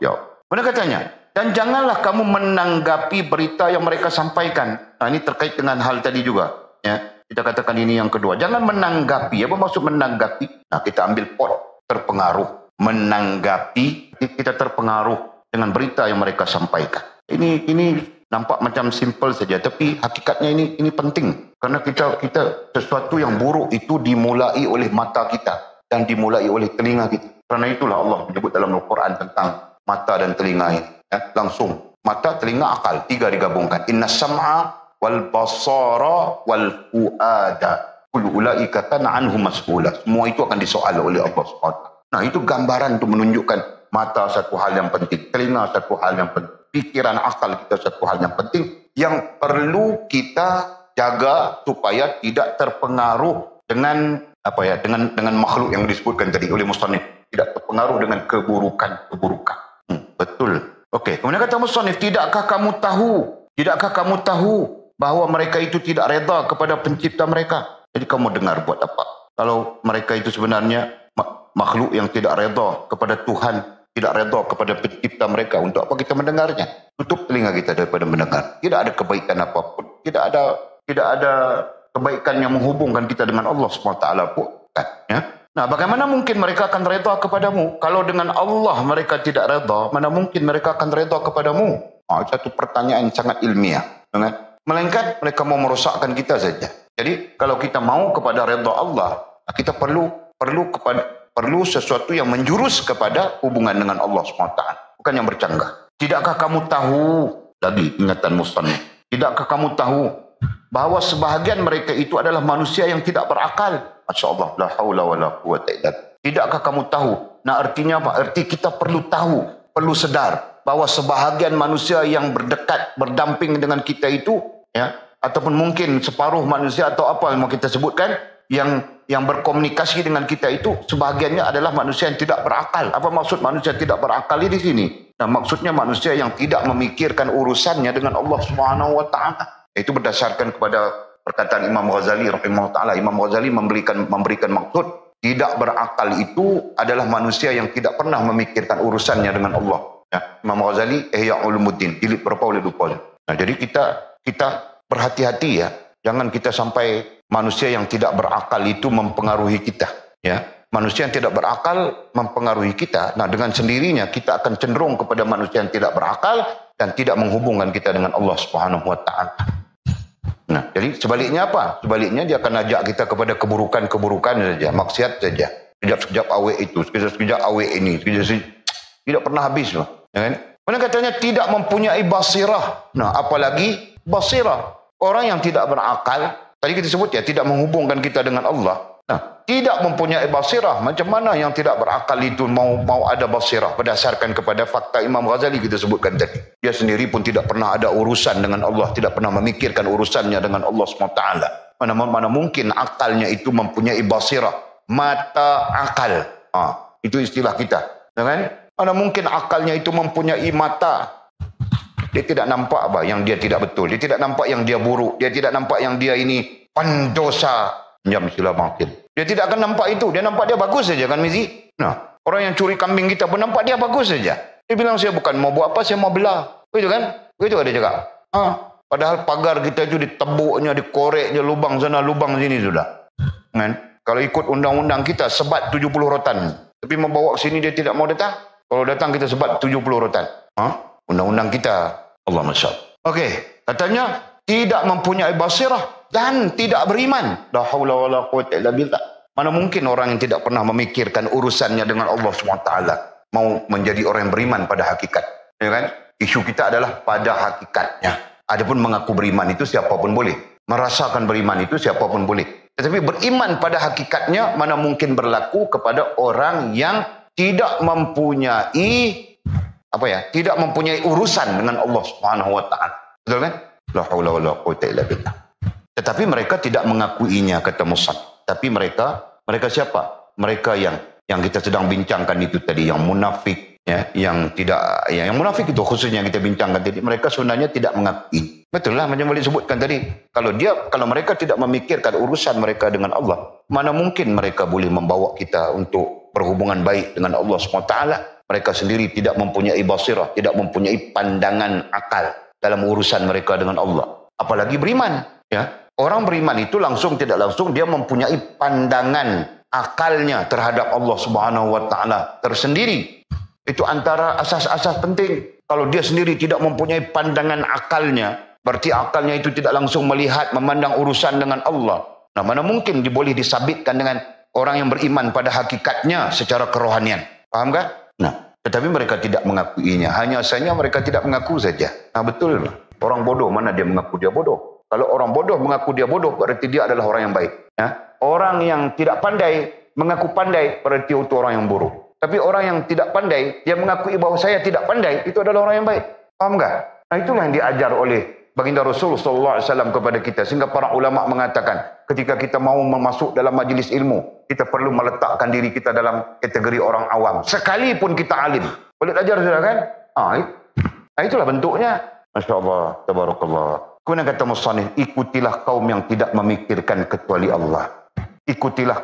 Ya. Benar katanya. Dan janganlah kamu menanggapi berita yang mereka sampaikan. Nah, ini terkait dengan hal tadi juga. Ya. Kita katakan ini yang kedua. Jangan menanggapi. Apa maksud menanggapi? Nah, kita ambil terpengaruh. Menanggapi, kita terpengaruh dengan berita yang mereka sampaikan. Ini nampak macam simple saja, tapi hakikatnya ini penting. Karena kita sesuatu yang buruk itu dimulai oleh mata kita dan dimulai oleh telinga kita. Karena itulah Allah menyebut dalam Al-Quran tentang mata dan telinga ini. Ya, langsung mata, telinga, akal, 3 digabungkan. Inna sam'a wal basara wal fuada kullu ulaika kana anhu mas'ula. Semua itu akan disoal oleh Allah SWT. Nah, itu gambaran untuk menunjukkan mata satu hal yang penting, telinga satu hal yang penting, pikiran, akal kita satu hal yang penting, yang perlu kita jaga supaya tidak terpengaruh dengan dengan makhluk yang disebutkan tadi oleh musannif, tidak terpengaruh dengan keburukan. Betul. Okey, kemudian kata musannif, tidakkah kamu tahu bahawa mereka itu tidak reda kepada pencipta mereka? Jadi kamu dengar buat apa? Kalau mereka itu sebenarnya makhluk yang tidak reda kepada Tuhan, tidak reda kepada pencipta mereka, untuk apa kita mendengarnya? Tutup telinga kita daripada mendengar. Tidak ada kebaikan apapun. Tidak ada kebaikan yang menghubungkan kita dengan Allah SWT pun. Ya? Nah, bagaimana mungkin mereka akan redha kepadamu? Kalau dengan Allah mereka tidak redha, mana mungkin mereka akan redha kepadamu? Satu pertanyaan sangat ilmiah. Melainkan mereka mau merosakkan kita saja. Jadi, kalau kita mau kepada redha Allah, kita perlu sesuatu yang menjurus kepada hubungan dengan Allah SWT. Bukan yang bercanggah. Tidakkah kamu tahu, lagi ingatan musannif, tidakkah kamu tahu bahwa sebahagian mereka itu adalah manusia yang tidak berakal? Masya Allah, la haula wa la quwwata illa billah. Tidakkah kamu tahu? Nah, artinya apa? Arti kita perlu tahu, perlu sedar bahwa sebahagian manusia yang berdekat, berdamping dengan kita itu, ya, ataupun mungkin separuh manusia atau apa yang mau kita sebutkan, yang berkomunikasi dengan kita itu sebahagiannya adalah manusia yang tidak berakal. Apa maksud manusia tidak berakal di sini? Nah, maksudnya manusia yang tidak memikirkan urusannya dengan Allah Subhanahu wa taala. Itu berdasarkan kepada perkataan Imam Ghazali rahimahullah taala. Imam Ghazali memberikan maksud tidak berakal itu adalah manusia yang tidak pernah memikirkan urusannya dengan Allah. Ya, Imam Ghazali Ihya Ulumuddin jilid berapa oleh lupa. Nah, jadi kita berhati-hati ya. Jangan kita sampai manusia yang tidak berakal itu mempengaruhi kita, ya. Manusia yang tidak berakal mempengaruhi kita. Nah, dengan sendirinya kita akan cenderung kepada manusia yang tidak berakal dan tidak menghubungkan kita dengan Allah Subhanahu wa taala. Nah, jadi sebaliknya apa? Sebaliknya dia akan ajak kita kepada keburukan-keburukan saja, maksiat saja. Sekejap-sekejap awet itu, sekejap-sekejap awet ini, tidak pernah habis loh, ya kan? Mana katanya tidak mempunyai basirah. Nah, apalagi basirah. Orang yang tidak berakal, tadi kita sebut ya, tidak menghubungkan kita dengan Allah. Nah, tidak mempunyai basirah. Macam mana yang tidak berakal itu mau ada basirah? Berdasarkan kepada fakta Imam Ghazali kita sebutkan tadi. Dia sendiri pun tidak pernah ada urusan dengan Allah, tidak pernah memikirkan urusannya dengan Allah SWT. Mana mungkin akalnya itu mempunyai basirah, mata akal. Itu istilah kita, kan? Mana mungkin akalnya itu mempunyai mata. Dia tidak nampak apa yang dia tidak betul. Dia tidak nampak yang dia buruk. Dia tidak nampak yang dia ini pendosa. Jam sila makin. Dia tidak akan nampak itu. Dia nampak dia bagus saja kan, Mizi? Nah, orang yang curi kambing kita pun nampak dia bagus saja. Dia bilang saya bukan mau buat apa, saya mau belah. Begitu kan? Begitu kan dia cakap. Padahal pagar kita itu ditebuknya, dikoreknya, lubang sana, lubang sini sudah. Kan? Kalau ikut undang-undang kita, sebat 70 rotan. Tapi membawa ke sini dia tidak mau datang. Kalau datang kita sebat 70 rotan. Undang-undang kita. Allah Masya Allah. Okey, katanya tidak mempunyai basirah dan tidak beriman. La haula wala quwwata illa billah. Mana mungkin orang yang tidak pernah memikirkan urusannya dengan Allah SWT mau menjadi orang yang beriman pada hakikat. Ya kan? Isu kita adalah pada hakikatnya. Adapun mengaku beriman itu siapapun boleh. Merasakan beriman itu siapapun boleh. Tetapi beriman pada hakikatnya mana mungkin berlaku kepada orang yang tidak mempunyai tidak mempunyai urusan dengan Allah Subhanahu wa taala. Betul kan? La haula wala quwwata illa billah. Tetapi mereka tidak mengakuinya, kata musannif. Tapi mereka siapa? Mereka yang kita sedang bincangkan itu tadi, yang munafik, ya, yang munafik itu khususnya yang kita bincangkan tadi, mereka sebenarnya tidak mengakui. Betul lah macam boleh sebutkan tadi. Kalau mereka tidak memikirkan urusan mereka dengan Allah, mana mungkin mereka boleh membawa kita untuk berhubungan baik dengan Allah SWT. Mereka sendiri tidak mempunyai basirah, tidak mempunyai pandangan akal dalam urusan mereka dengan Allah. Apalagi beriman, ya. Orang beriman itu langsung tidak langsung dia mempunyai pandangan akalnya terhadap Allah Subhanahu wa taala tersendiri. Itu antara asas-asas penting. Kalau dia sendiri tidak mempunyai pandangan akalnya, berarti akalnya itu tidak langsung melihat, memandang urusan dengan Allah. Nah, mana mungkin boleh disabitkan dengan orang yang beriman pada hakikatnya secara kerohanian. Paham kan? Nah, tetapi mereka tidak mengakuinya. Hanya saja mereka tidak mengaku saja. Nah, betul. Orang bodoh mana dia mengaku dia bodoh? Kalau orang bodoh mengaku dia bodoh, berarti dia adalah orang yang baik. Ya? Orang yang tidak pandai mengaku pandai, berarti itu orang yang buruk. Tapi orang yang tidak pandai, dia mengakui bahawa saya tidak pandai, itu adalah orang yang baik. Paham tak? Nah, itulah yang diajar oleh baginda Rasul SAW kepada kita. Sehingga para ulama mengatakan, ketika kita mau masuk dalam majlis ilmu, kita perlu meletakkan diri kita dalam kategori orang awam. Sekalipun kita alim. Boleh ajar sudah kan? Itulah bentuknya. Masya Allah, tabarakallah. Kemudian kata musannif, ikutilah kaum yang tidak memikirkan kecuali Allah. Ikutilah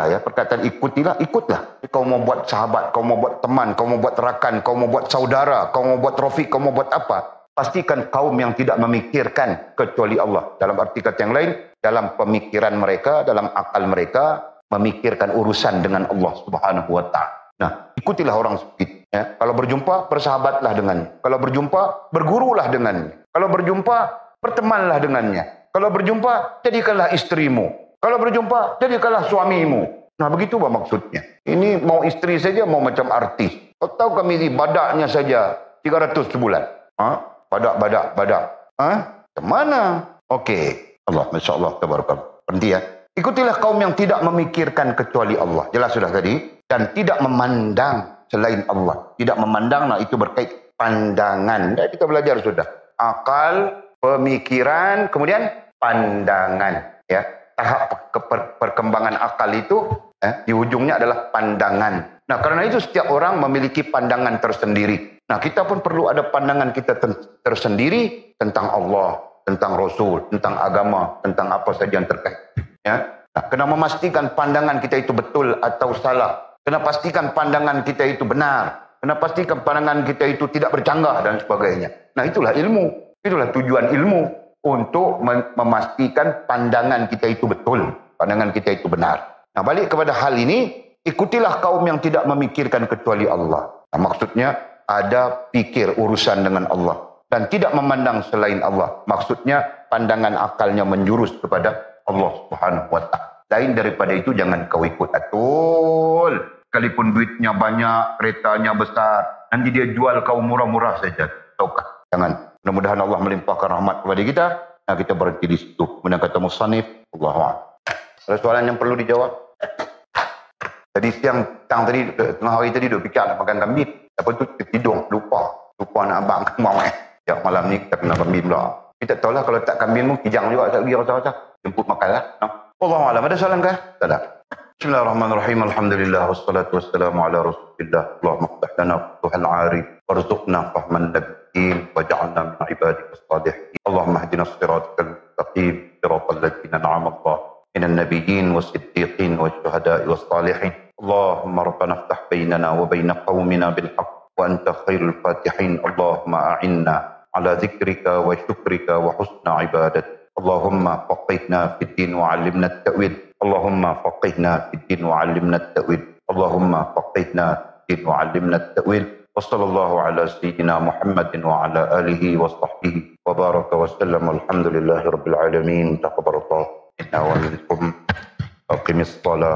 ya, perkataan ikutlah. Kau mau buat sahabat, kau mau buat teman, kau mau buat rakan, kau mau buat saudara, kau mau buat rafiq, kau mau buat apa. Pastikan kaum yang tidak memikirkan kecuali Allah. Dalam arti kata yang lain, dalam pemikiran mereka, dalam akal mereka, memikirkan urusan dengan Allah Subhanahu wa taala. Nah, ikutilah orang seperti ya. Kalau berjumpa, bersahabatlah dengannya. Kalau berjumpa, bergurulah dengannya. Kalau berjumpa, bertemanlah dengannya. Kalau berjumpa, jadikanlah istrimu. Kalau berjumpa, jadikanlah suamimu. Nah, begitu apa maksudnya? Ini mau istri saja, mau macam artis. Kau tahu kami ini badaknya saja 300 sebulan. Badak. Kemana? Okey. Allah, Masya Allah, tabarakallah. Berhenti ya. Ikutilah kaum yang tidak memikirkan kecuali Allah. Jelas sudah tadi. Dan tidak memandang selain Allah. Tidak memandang, nah itu berkait pandangan. Ya, kita belajar sudah. Akal, pemikiran, kemudian pandangan. Ya, tahap perkembangan akal itu di ujungnya adalah pandangan. Nah, karena itu setiap orang memiliki pandangan tersendiri. Nah, kita pun perlu ada pandangan kita tersendiri tentang Allah, tentang Rasul, tentang agama, tentang apa saja yang terkait. Ya, nah, kena memastikan pandangan kita itu betul atau salah. Kena pastikan pandangan kita itu benar. Kena pastikan pandangan kita itu tidak bercanggah dan sebagainya. Nah, itulah ilmu. Itulah tujuan ilmu. Untuk memastikan pandangan kita itu betul. Pandangan kita itu benar. Nah, balik kepada hal ini. Ikutilah kaum yang tidak memikirkan kecuali Allah. Nah, maksudnya ada pikir urusan dengan Allah. Dan tidak memandang selain Allah. Maksudnya pandangan akalnya menjurus kepada Allah Subhanahu wa taala. Lain daripada itu jangan kau ikut atul. Sekalipun duitnya banyak, keretanya besar, nanti dia jual kau murah-murah saja. Tahukah? Jangan. Mudah-mudahan Allah melimpahkan rahmat kepada kita. Nah, kita berhenti di situ. Kemudian kata musannif, Allahu'ala. Ada soalan yang perlu dijawab? Tadi tadi tengah hari tadi duk fikir nak makan kambing. Lepas tu tidur, lupa nak abang mau Ya, malam ni kita kena kambing pula. Kita tahulah kalau tak kambing pun kijang juga tak pergi rasa-rasa. Jemput makanlah. Allahu'ala. Ada soalan kah? Tak ada. Bismillahirrahmanirrahim. Alhamdulillah wassalatu wassalamu ala Rasulillah. Allahumma iftah lana futuhal 'arif warzuqna fahman nabiyyin waj'alna min ibadika as-salihin. Allahumma ihdina as-siratal mustaqim, siratal ladzina an'amta 'alaihim minan nabiyyin was-siddiqin wasyuhada'i was-salihin. Allahumma rabbana iftah bainana wa bain qaumina bil haqq wa anta khairul fatihin. Allahumma a'inna ala dzikrika wa syukrika wa husna ibadatik. Allahumma faqihna fid din wa 'allimna at-ta'wil. Allahumma faqihna fid din wa 'allimna at-ta'wil. Allahumma faqihna fid din wa 'allimna at-ta'wil. Wa sallallahu ala sayyidina Muhammadin wa ala alihi wa sahbihi wa baraka wa sallam. Alhamdulillahi rabbil alamin. Taqabbalallahu minna wa minkum. Aqimis shalah.